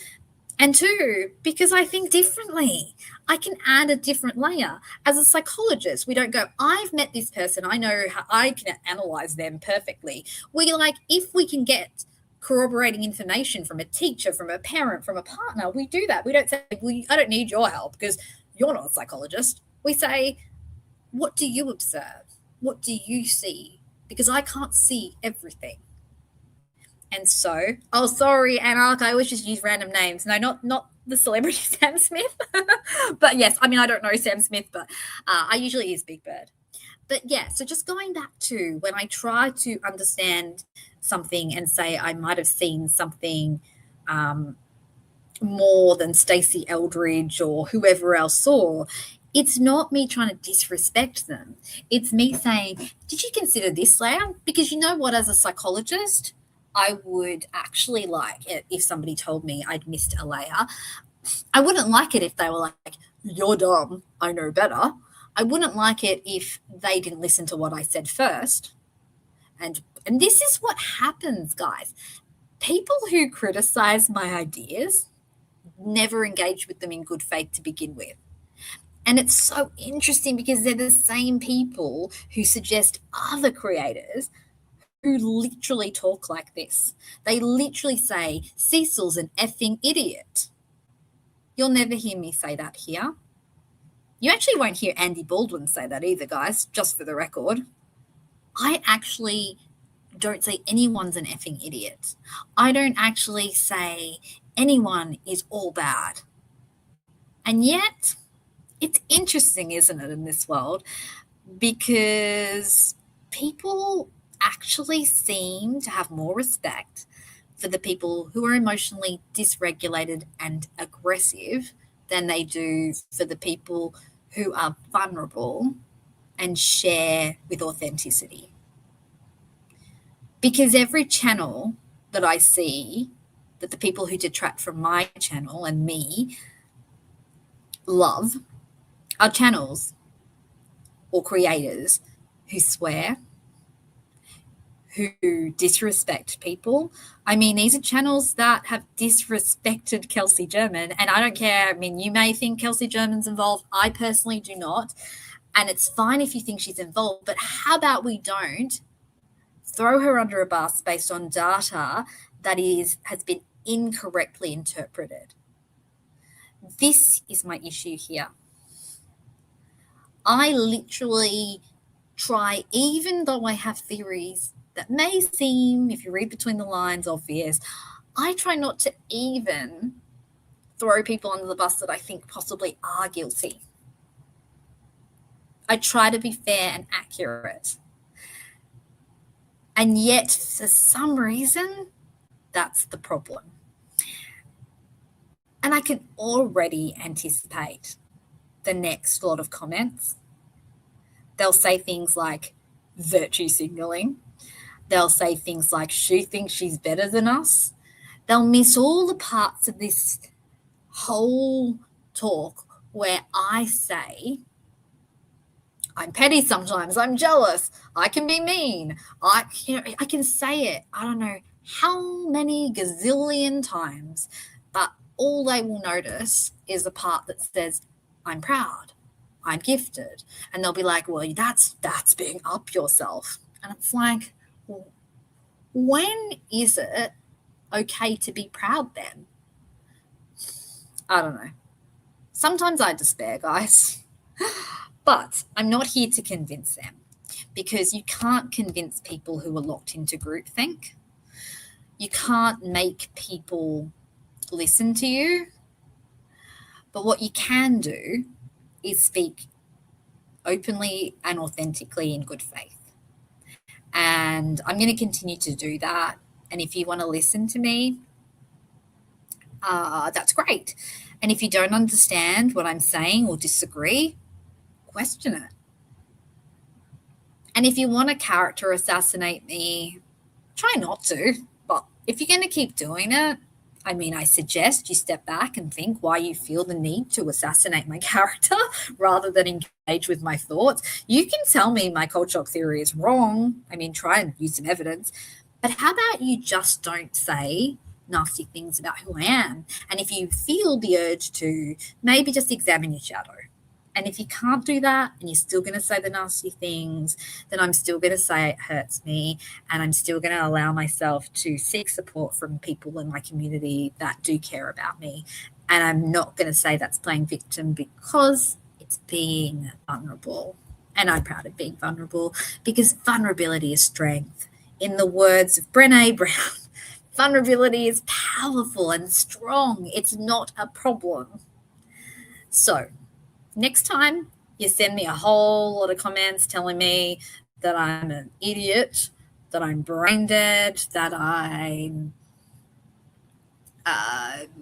And two, because I think differently. I can add a different layer. As a psychologist, we don't go, I've met this person, I know how I can analyze them perfectly. We like, if we can get corroborating information from a teacher, from a parent, from a partner, we do that. We don't say, well, I don't need your help because you're not a psychologist. We say, what do you observe? What do you see? Because I can't see everything. And so, oh, sorry, Anarch, I always just use random names. No, not the celebrity Sam Smith. But yes, I mean, I don't know Sam Smith, but I usually use Big Bird. But yeah, so just going back to when I try to understand something and say I might have seen something more than Stacey Eldridge or whoever else saw, it's not me trying to disrespect them. It's me saying, did you consider this layer? Because you know what, as a psychologist, I would actually like it if somebody told me I'd missed a layer. I wouldn't like it if they were like, you're dumb, I know better. I wouldn't like it if they didn't listen to what I said first. And this is what happens, guys. People who criticize my ideas never engage with them in good faith to begin with. And it's so interesting because they're the same people who suggest other creators who literally talk like this. They literally say, Cecil's an effing idiot. You'll never hear me say that here. You actually won't hear Andy Baldwin say that either, guys, just for the record. I actually don't say anyone's an effing idiot. I don't actually say anyone is all bad. And yet, it's interesting, isn't it, in this world? Because people actually seem to have more respect for the people who are emotionally dysregulated and aggressive than they do for the people who are vulnerable and share with authenticity. Because every channel that I see that the people who detract from my channel and me love are channels or creators who swear, who disrespect people. I mean, these are channels that have disrespected Kelsey German, and I don't care. I mean, you may think Kelsey German's involved. I personally do not. And it's fine if you think she's involved, but how about we don't throw her under a bus based on data that has been incorrectly interpreted? This is my issue here. I literally try, even though I have theories that may seem, if you read between the lines, obvious, I try not to even throw people under the bus that I think possibly are guilty. I try to be fair and accurate. And yet, for some reason, that's the problem. And I can already anticipate the next lot of comments. They'll say things like virtue signaling. They'll say things like she thinks she's better than us. They'll miss all the parts of this whole talk where I say, I'm petty sometimes, I'm jealous, I can be mean, I can say it, I don't know how many gazillion times, but all they will notice is the part that says, I'm proud, I'm gifted. And they'll be like, well, that's being up yourself. And it's like, well, when is it okay to be proud then? I don't know. Sometimes I despair, guys. But I'm not here to convince them, because you can't convince people who are locked into groupthink. You can't make people listen to you. But what you can do is speak openly and authentically in good faith. And I'm going to continue to do that. And if you want to listen to me, that's great. And if you don't understand what I'm saying or disagree, question it. And if you want to character assassinate me, try not to. But if you're going to keep doing it, I mean, I suggest you step back and think why you feel the need to assassinate my character rather than engage with my thoughts. You can tell me my cold shock theory is wrong. I mean, try and use some evidence. But how about you just don't say nasty things about who I am? And if you feel the urge to, maybe just examine your shadow. And if you can't do that and you're still going to say the nasty things, then I'm still going to say it hurts me, and I'm still going to allow myself to seek support from people in my community that do care about me. And I'm not going to say that's playing victim, because it's being vulnerable. And I'm proud of being vulnerable, because vulnerability is strength. In the words of Brené Brown, vulnerability is powerful and strong. It's not a problem. So, next time you send me a whole lot of comments telling me that I'm an idiot, that I'm brain dead, that I'm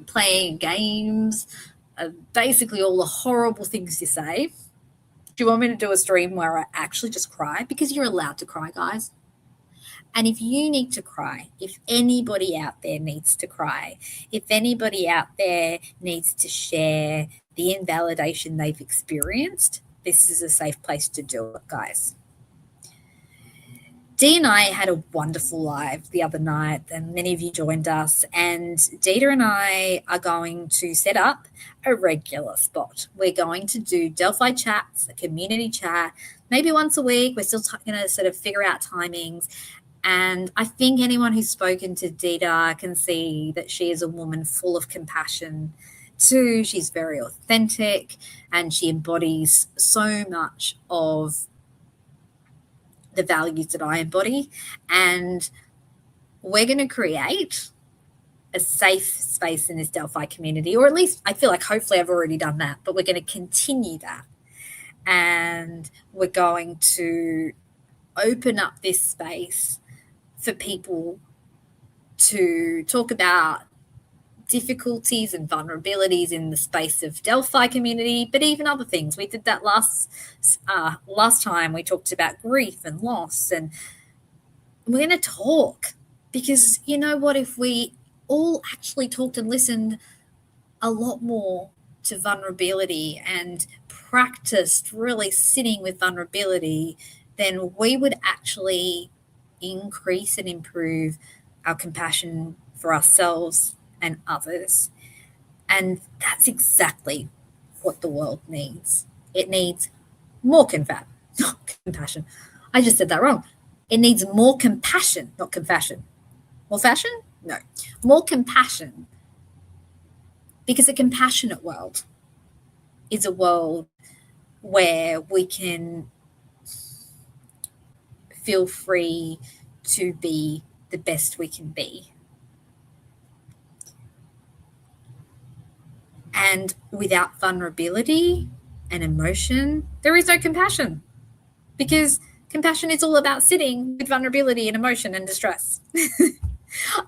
playing games, basically all the horrible things you say. Do you want me to do a stream where I actually just cry? Because you're allowed to cry, guys. And if you need to cry, if anybody out there needs to cry, if anybody out there needs to share the invalidation they've experienced, this is a safe place to do it, guys. Dee and I had a wonderful live the other night, and many of you joined us. And Dita and I are going to set up a regular spot. We're going to do Delphi chats, a community chat, maybe once a week. We're still going to sort of figure out timings. And I think anyone who's spoken to Dita can see that she is a woman full of compassion too. She's very authentic, and she embodies so much of the values that I embody. And we're going to create a safe space in this Delphi community, or at least I feel like hopefully I've already done that, but we're going to continue that. And we're going to open up this space for people to talk about difficulties and vulnerabilities in the space of Delphi community, but even other things. We did that last time. We talked about grief and loss, and we're going to talk, because you know what, if we all actually talked and listened a lot more to vulnerability and practiced really sitting with vulnerability, then we would actually increase and improve our compassion for ourselves and others. And that's exactly what the world needs. It needs more compassion. I just said that wrong. It needs more compassion, not confession. More fashion? No. More compassion. Because a compassionate world is a world where we can feel free to be the best we can be. And without vulnerability and emotion, there is no compassion, because compassion is all about sitting with vulnerability and emotion and distress.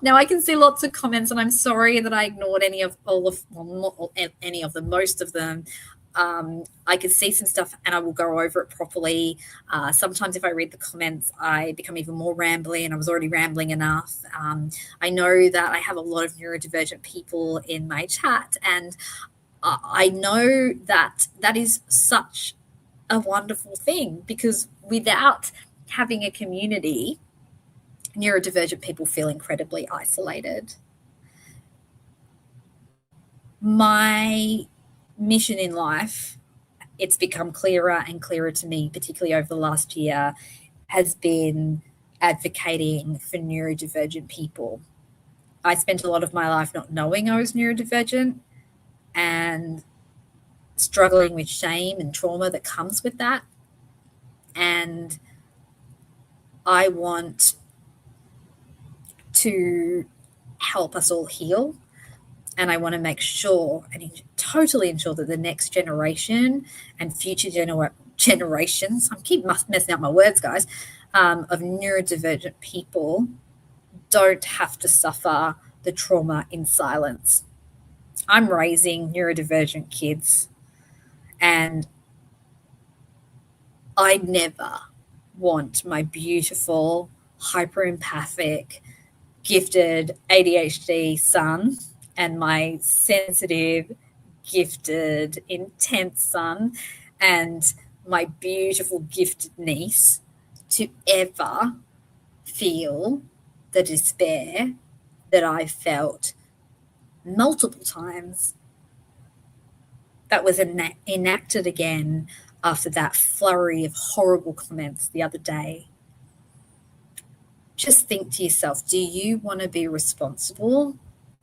Now, I can see lots of comments, and I'm sorry that I ignored most of them. I could see some stuff, and I will go over it properly. Sometimes if I read the comments, I become even more rambly, and I was already rambling enough. I know that I have a lot of neurodivergent people in my chat, and I know that that is such a wonderful thing, because without having a community, neurodivergent people feel incredibly isolated. My mission in life, it's become clearer and clearer to me, particularly over the last year, has been advocating for neurodivergent people. I spent a lot of my life not knowing I was neurodivergent and struggling with shame and trauma that comes with that. And I want to help us all heal. And I want to make sure and totally ensure that the next generation and future generations, I keep messing up my words, guys, of neurodivergent people don't have to suffer the trauma in silence. I'm raising neurodivergent kids, and I never want my beautiful, hyper-empathic, gifted ADHD son and my sensitive, gifted, intense son and my beautiful, gifted niece to ever feel the despair that I felt multiple times that was enacted again after that flurry of horrible comments the other day. Just think to yourself, do you want to be responsible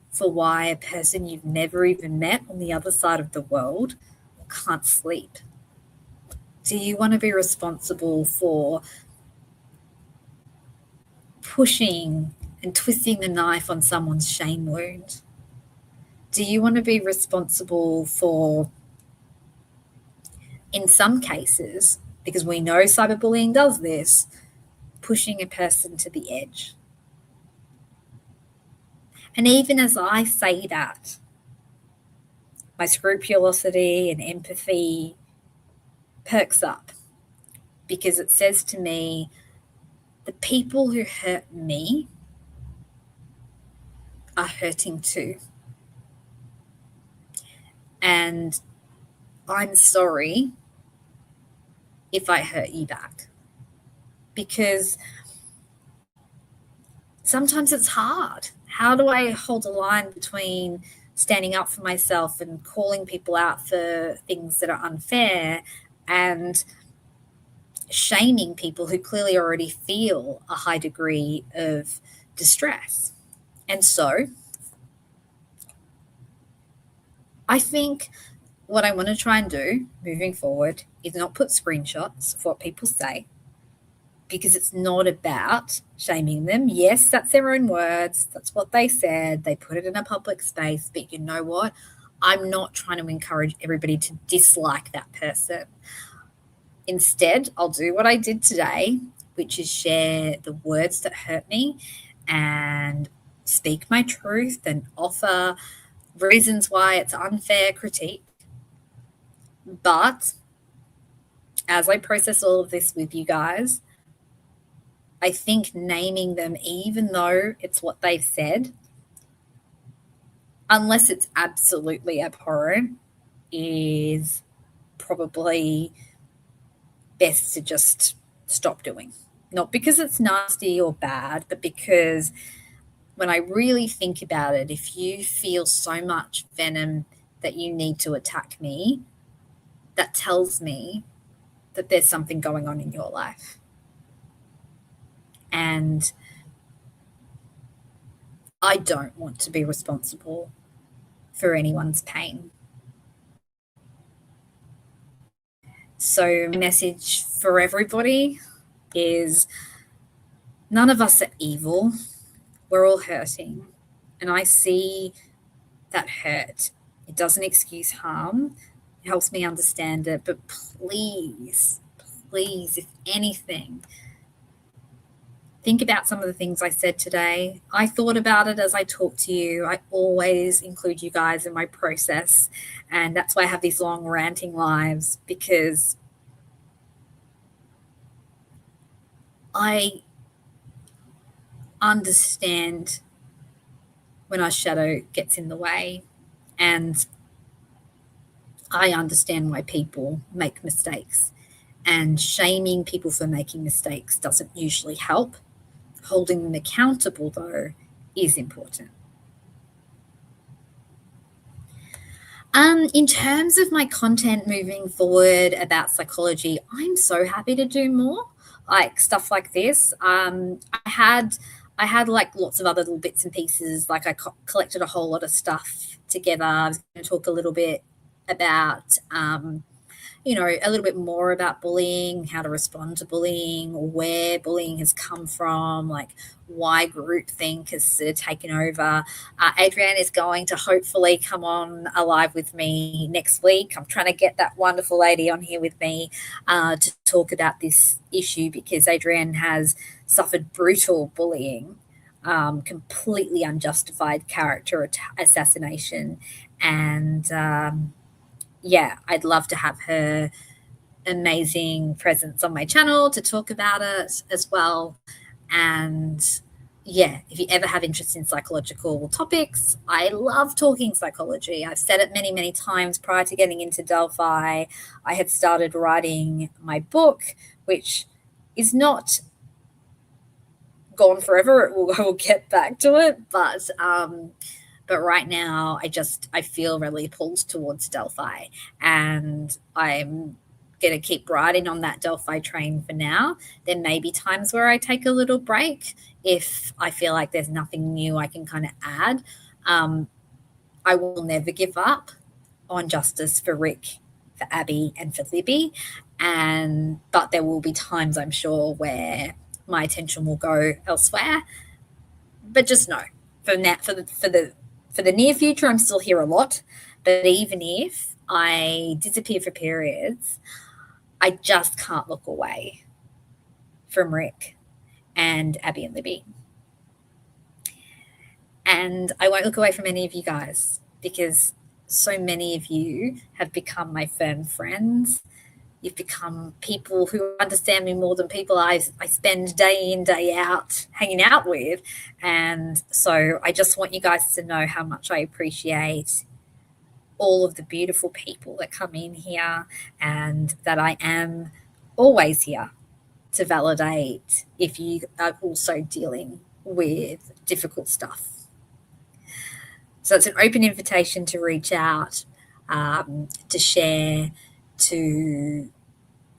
for why a person you've never even met on the other side of the world can't sleep? Do you want to be responsible for pushing and twisting the knife on someone's shame wound? Do you want to be responsible for, in some cases, because we know cyberbullying does this, pushing a person to the edge? And even as I say that, my scrupulosity and empathy perks up, because it says to me, the people who hurt me are hurting too. And I'm sorry if I hurt you back. Because sometimes it's hard. How do I hold a line between standing up for myself and calling people out for things that are unfair and shaming people who clearly already feel a high degree of distress? And so I think what I want to try and do moving forward is not put screenshots of what people say, because it's not about shaming them. Yes, that's their own words. That's what they said. They put it in a public space. But you know what? I'm not trying to encourage everybody to dislike that person. Instead, I'll do what I did today, which is share the words that hurt me and speak my truth and offer reasons why it's unfair critique. But as I process all of this with you guys, I think naming them, even though it's what they've said, unless it's absolutely abhorrent, is probably best to just stop doing. Not because it's nasty or bad, but because when I really think about it, if you feel so much venom that you need to attack me, that tells me that there's something going on in your life. And I don't want to be responsible for anyone's pain. So, message for everybody is none of us are evil. We're all hurting. And I see that hurt. It doesn't excuse harm. It helps me understand it. But please, please, if anything, think about some of the things I said today. I thought about it as I talked to you. I always include you guys in my process. And that's why I have these long ranting lives, because I understand when our shadow gets in the way, and I understand why people make mistakes. And shaming people for making mistakes doesn't usually help. Holding them accountable, though, is important. In terms of my content moving forward about psychology, I'm so happy to do more like stuff like this. I had like lots of other little bits and pieces. Like I collected a whole lot of stuff together. I was going to talk a little bit about a little bit more about bullying, how to respond to bullying, where bullying has come from, like why groupthink has sort of taken over. Adrienne is going to hopefully come on live with me next week. I'm trying to get that wonderful lady on here with me to talk about this issue, because Adrienne has suffered brutal bullying, completely unjustified character assassination, and I'd love to have her amazing presence on my channel to talk about it as well. And if you ever have interest in psychological topics, I love talking psychology. I've said it many, many times. Prior to getting into Delphi, I had started writing my book, which is not gone forever. I will get back to it, but right now I feel really pulled towards Delphi, and I'm going to keep riding on that Delphi train for now. There may be times where I take a little break if I feel like there's nothing new I can kind of add. I will never give up on justice for Rick, for Abby, and for Libby. But there will be times, I'm sure, where my attention will go elsewhere. But just know, for the near future, I'm still here a lot. But even if I disappear for periods, I just can't look away from Rick and Abby and Libby. And I won't look away from any of you guys, because so many of you have become my firm friends. You've become people who understand me more than people I spend day in, day out hanging out with. And so I just want you guys to know how much I appreciate all of the beautiful people that come in here, and that I am always here to validate if you are also dealing with difficult stuff. So it's an open invitation to reach out, to share, to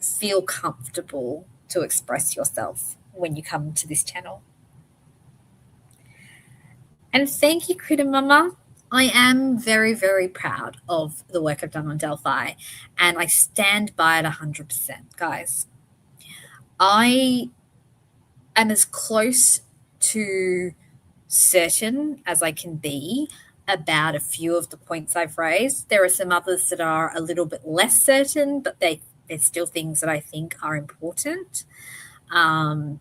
feel comfortable to express yourself when you come to this channel. And thank you, Critter Mama. I am very, very proud of the work I've done on Delphi, and I stand by it 100%, guys. I am as close to certain as I can be about a few of the points I've raised. There are some others that are a little bit less certain, but they're still things that I think are important. And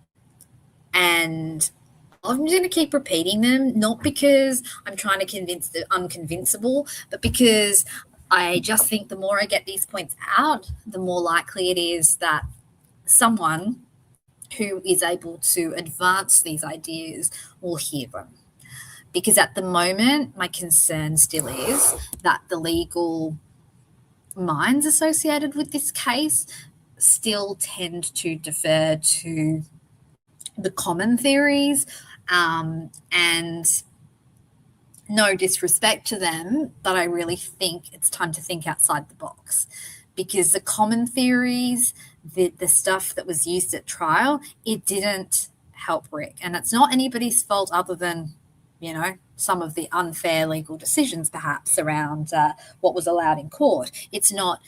I'm going to keep repeating them, not because I'm trying to convince the unconvincible, but because I just think the more I get these points out, the more likely it is that someone who is able to advance these ideas will hear them. Because at the moment, my concern still is that the legal minds associated with this case still tend to defer to the common theories, and no disrespect to them, but I really think it's time to think outside the box, because the common theories, the stuff that was used at trial, it didn't help Rick. And it's not anybody's fault other than, you know, some of the unfair legal decisions perhaps around what was allowed in court. It's not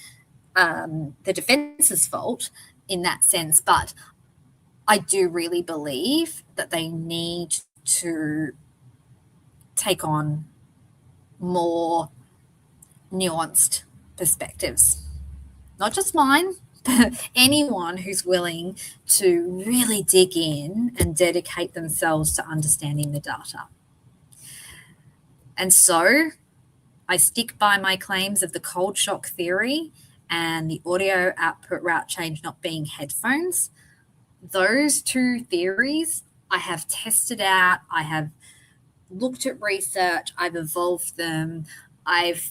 the defense's fault in that sense, but I do really believe that they need to take on more nuanced perspectives. Not just mine, but anyone who's willing to really dig in and dedicate themselves to understanding the data. And so I stick by my claims of the cold shock theory and the audio output route change not being headphones. Those two theories I have tested out. I have looked at research. I've evolved them. I've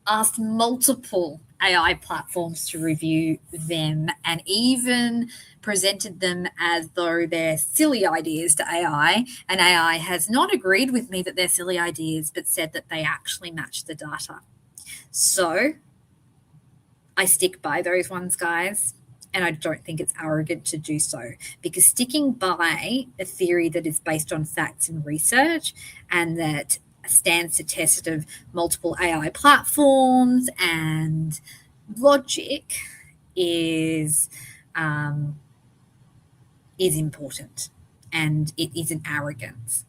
asked multiple AI platforms to review them and even presented them as though they're silly ideas to AI. And AI has not agreed with me that they're silly ideas, but said that they actually match the data. So I stick by those ones, guys. And I don't think it's arrogant to do so, because sticking by a theory that is based on facts and research and that stands the test of multiple AI platforms and logic is important, and it isn't arrogance.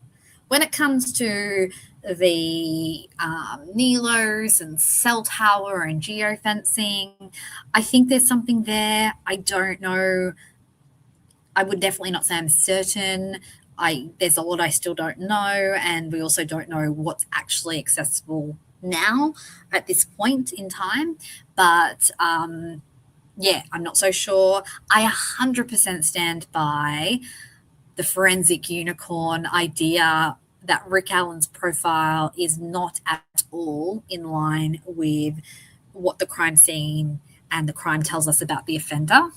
When it comes to the NELOs and cell tower and geofencing, I think there's something there. I don't know. I would definitely not say I'm certain. There's a lot I still don't know, and we also don't know what's actually accessible now at this point in time. But yeah, I'm not so sure. I 100% stand by the forensic unicorn idea that Rick Allen's profile is not at all in line with what the crime scene and the crime tells us about the offender.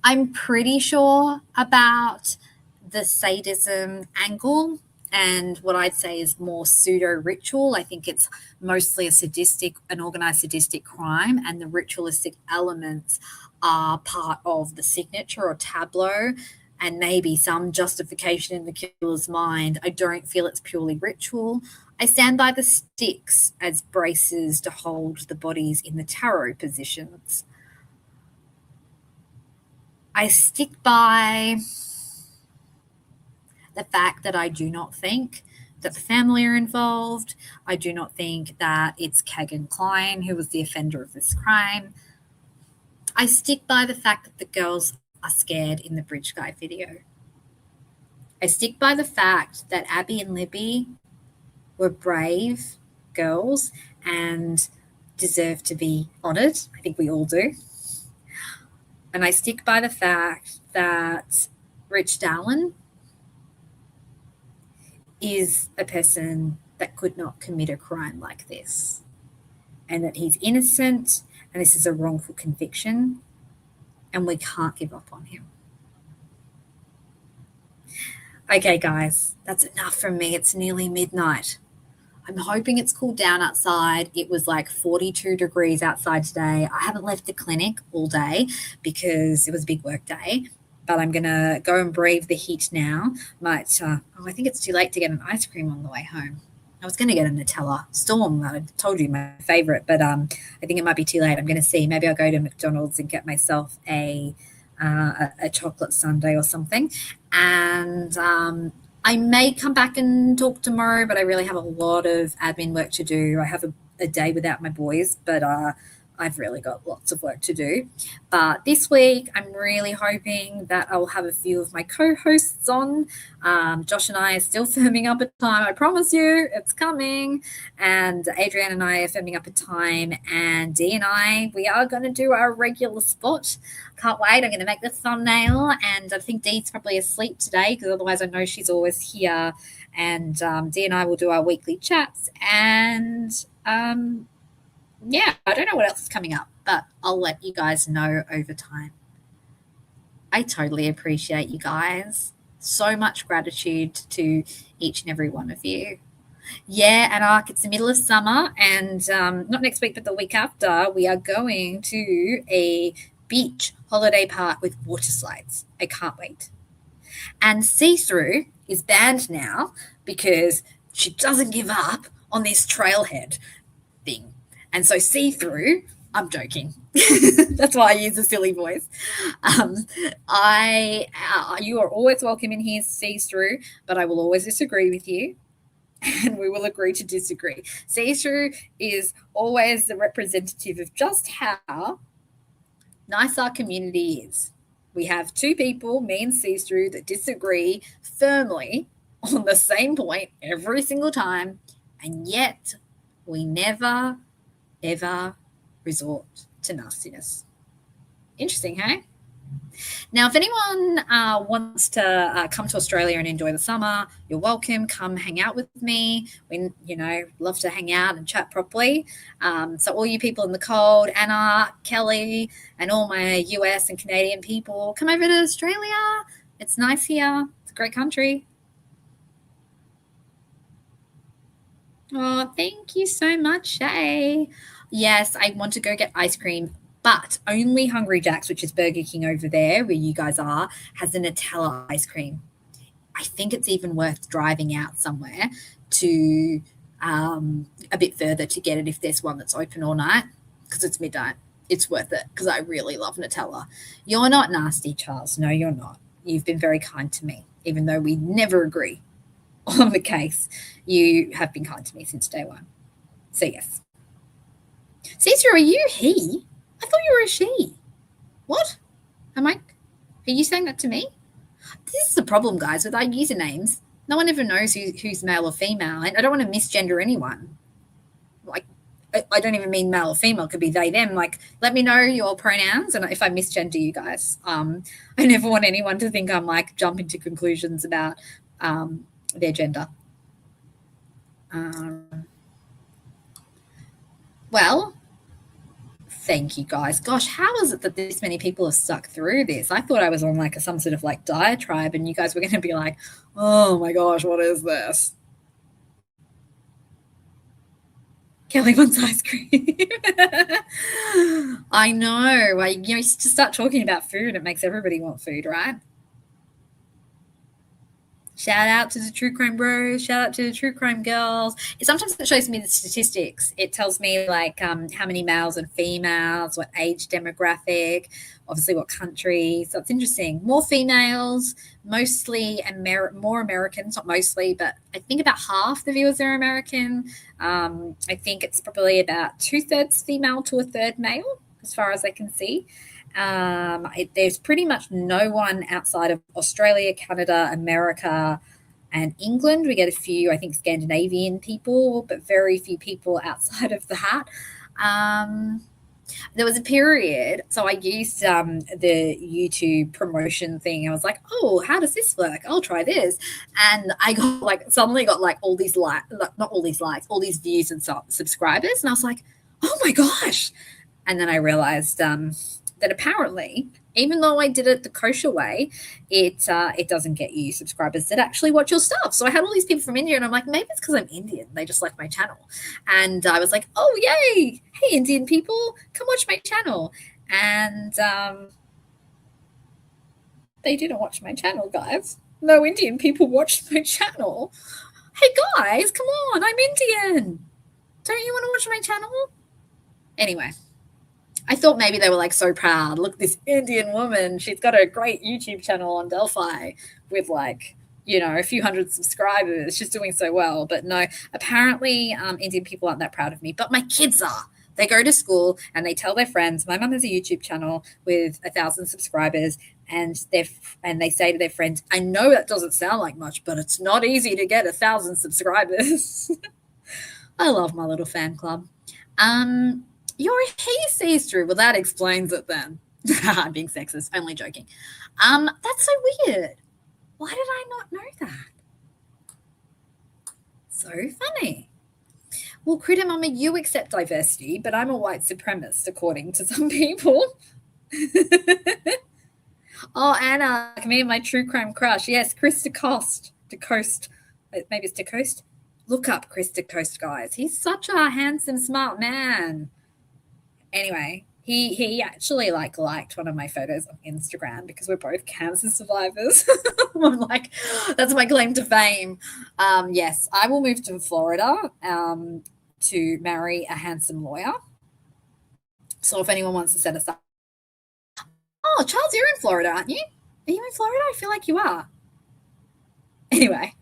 I'm pretty sure about the sadism angle and what I'd say is more pseudo-ritual. I think it's mostly an organized sadistic crime, and the ritualistic elements are part of the signature or tableau and maybe some justification in the killer's mind. I don't feel it's purely ritual. I stand by the sticks as braces to hold the bodies in the tarot positions. I stick by the fact that I do not think that the family are involved. I do not think that it's Kagan Klein who was the offender of this crime. I stick by the fact that the girls are scared in the Bridge Guy video. I stick by the fact that Abby and Libby were brave girls and deserve to be honoured. I think we all do. And I stick by the fact that Rich Dallin is a person that could not commit a crime like this, and that he's innocent, and this is a wrongful conviction. and we can't give up on him. Okay, guys, that's enough from me. It's nearly midnight. I'm hoping it's cooled down outside. It was like 42 degrees outside today. I haven't left the clinic all day because it was a big work day, but I'm going to go and brave the heat now. I think it's too late to get an ice cream on the way home. I was going to get a Nutella Storm. I told you my favorite, but I think it might be too late. I'm going to see. Maybe I'll go to McDonald's and get myself a chocolate sundae or something. And I may come back and talk tomorrow, but I really have a lot of admin work to do. I have a day without my boys, but I've really got lots of work to do. But this week, I'm really hoping that I'll have a few of my co-hosts on. Josh and I are still firming up a time. I promise you, it's coming. And Adrienne and I are firming up a time. And Dee and I, we are going to do our regular spot. Can't wait. I'm going to make the thumbnail. And I think Dee's probably asleep today because otherwise I know she's always here. And Dee and I will do our weekly chats. And yeah, I don't know what else is coming up, but I'll let you guys know over time. I totally appreciate you guys. So much gratitude to each and every one of you. Yeah, and it's the middle of summer, and not next week, but the week after, we are going to a beach holiday park with water slides. I can't wait. And see-through is banned now because she doesn't give up on this trailhead thing. And so see-through, I'm joking. That's why I use a silly voice. You are always welcome in here, see-through, but I will always disagree with you, and we will agree to disagree. See-through is always the representative of just how nice our community is. We have two people, me and see-through, that disagree firmly on the same point every single time, and yet we never ever resort to nastiness. Interesting, hey? Now, if anyone wants to come to Australia and enjoy the summer, you're welcome. Come hang out with me. We, love to hang out and chat properly. So all you people in the cold, Anna, Kelly, and all my US and Canadian people, come over to Australia. It's nice here. It's a great country. Oh, thank you so much, Shay. Yes, I want to go get ice cream, but only Hungry Jack's, which is Burger King over there where you guys are, has a Nutella ice cream. I think it's even worth driving out somewhere to a bit further to get it if there's one that's open all night because it's midnight. It's worth it because I really love Nutella. You're not nasty, Charles. No, you're not. You've been very kind to me, even though we never agree on the case. You have been kind to me since day one. So, yes. Caesar, are you he? I thought you were a she. What? Are you saying that to me? This is the problem, guys, with our usernames. No one ever knows who's male or female, and I don't want to misgender anyone. Like, I don't even mean male or female. It could be they, them. Like, let me know your pronouns, and if I misgender you guys. I never want anyone to think I'm, jumping to conclusions about their gender. Well, thank you, guys. Gosh, how is it that this many people have stuck through this? I thought I was on some sort of diatribe, and you guys were going to be like, oh my gosh, what is this? Kelly wants ice cream. I know. You just start talking about food, it makes everybody want food, right? Shout out to the true crime bros. Shout out to the true crime girls. Sometimes it shows me the statistics. It tells me how many males and females, what age demographic, obviously what country. So it's interesting. More females, mostly more Americans, not mostly, but I think about half the viewers are American. I think it's probably about 2/3 female to 1/3 male, as far as I can see. There's pretty much no one outside of Australia, Canada, America, and England. We get a few, I think, Scandinavian people, but very few people outside of that. There was a period, so I used the YouTube promotion thing. I was like, oh, how does this work? I'll try this. And I got suddenly got all these not all these likes, all these views and subscribers. And I was like, oh my gosh. And then I realized that apparently, even though I did it the kosher way, it doesn't get you subscribers that actually watch your stuff. So I had all these people from India, and I'm like, maybe it's because I'm Indian. They just like my channel. And I was like, oh, yay. Hey, Indian people, come watch my channel. And they didn't watch my channel, guys. No Indian people watched my channel. Hey, guys, come on. I'm Indian. Don't you want to watch my channel? Anyway, I thought maybe they were like so proud. Look, this Indian woman, she's got a great YouTube channel on Delphi with like, a few hundred subscribers. She's doing so well. But no, apparently Indian people aren't that proud of me. But my kids are. They go to school and they tell their friends, my mum has a YouTube channel with 1,000 subscribers, and they say to their friends, I know that doesn't sound like much, but it's not easy to get 1,000 subscribers. I love my little fan club. He sees through. Well, that explains it then. I'm being sexist. Only joking. That's so weird. Why did I not know that? So funny. Well, Critter Mama, you accept diversity, but I'm a white supremacist, according to some people. Oh, Anna, me and my true crime crush. Yes, Chris DeCoste. DeCoste. Maybe it's DeCoste. Look up Chris DeCoste, guys. He's such a handsome, smart man. Anyway, he actually liked one of my photos on Instagram because we're both cancer survivors. I'm like, that's my claim to fame. Yes, I will move to Florida to marry a handsome lawyer. So if anyone wants to set us up. Oh, Charles, you're in Florida, aren't you? Are you in Florida? I feel like you are. Anyway,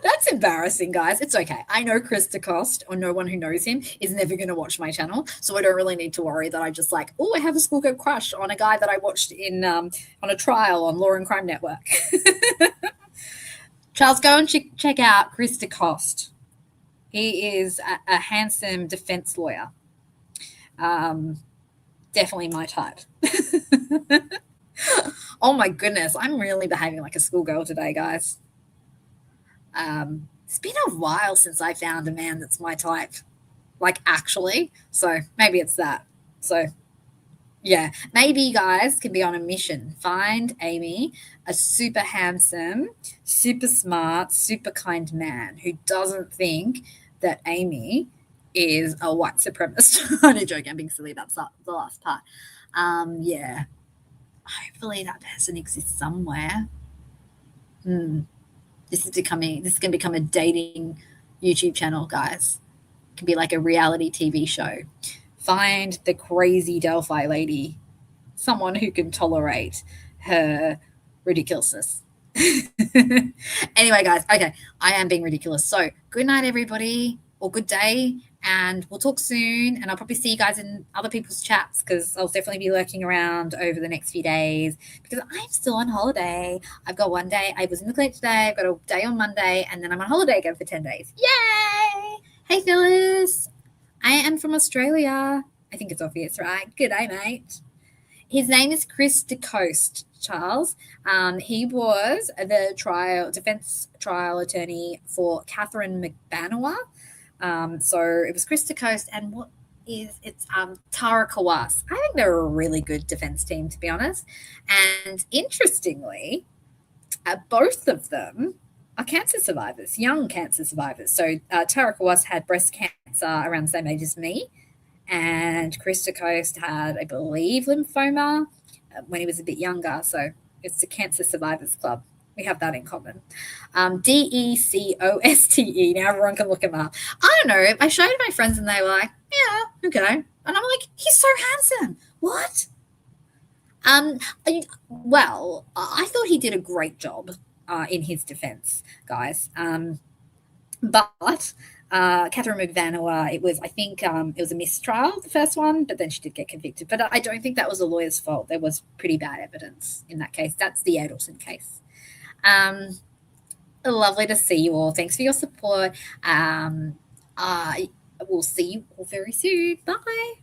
that's embarrassing, guys. It's okay. I know Chris DeCoste, or no one who knows him, is never going to watch my channel, so I don't really need to worry that I just like, I have a schoolgirl crush on a guy that I watched in on a trial on Law and Crime Network. Charles, go and check out Chris DeCoste. He is a handsome defense lawyer. Definitely my type. Oh my goodness, I'm really behaving like a schoolgirl today, guys. It's been a while since I found a man that's my type, like actually. So maybe it's that. So yeah, maybe you guys can be on a mission. Find Amy a super handsome, super smart, super kind man who doesn't think that Amy is a white supremacist. I'm not joking. I'm being silly. That's the last part. Yeah. Hopefully that person exists somewhere. This is going to become a dating YouTube channel, guys. It can be like a reality TV show. Find the crazy Delphi lady, someone who can tolerate her ridiculousness. Anyway, guys, okay, I am being ridiculous. So good night, everybody, or good day, and we'll talk soon. And I'll probably see you guys in other people's chats because I'll definitely be lurking around over the next few days because I'm still on holiday. I've got one day. I was in the clinic today. I've got a day on Monday, and then I'm on holiday again for 10 days. Yay! Hey, Phyllis. I am from Australia. I think it's obvious, right? Good day, mate. His name is Chris DeCoste, Charles. He was the defense trial attorney for Catherine McBanower. So it was Chris DeCoste and it's Tara Kawas. I think they're a really good defense team, to be honest. And interestingly, both of them are cancer survivors, young cancer survivors. So Tara Kawas had breast cancer around the same age as me. And Chris DeCoste had, I believe, lymphoma when he was a bit younger. So it's the Cancer Survivors Club. We have that in common. DeCoste. Now everyone can look him up. I don't know. I showed my friends and they were like, yeah, okay. And I'm like, he's so handsome. What? Well, I thought he did a great job in his defense, guys. But Catherine McVanower, it was a mistrial, the first one, but then she did get convicted. But I don't think that was the lawyer's fault. There was pretty bad evidence in that case. That's the Adelson case. Lovely to see you all. Thanks for your support. We'll see you all very soon. Bye.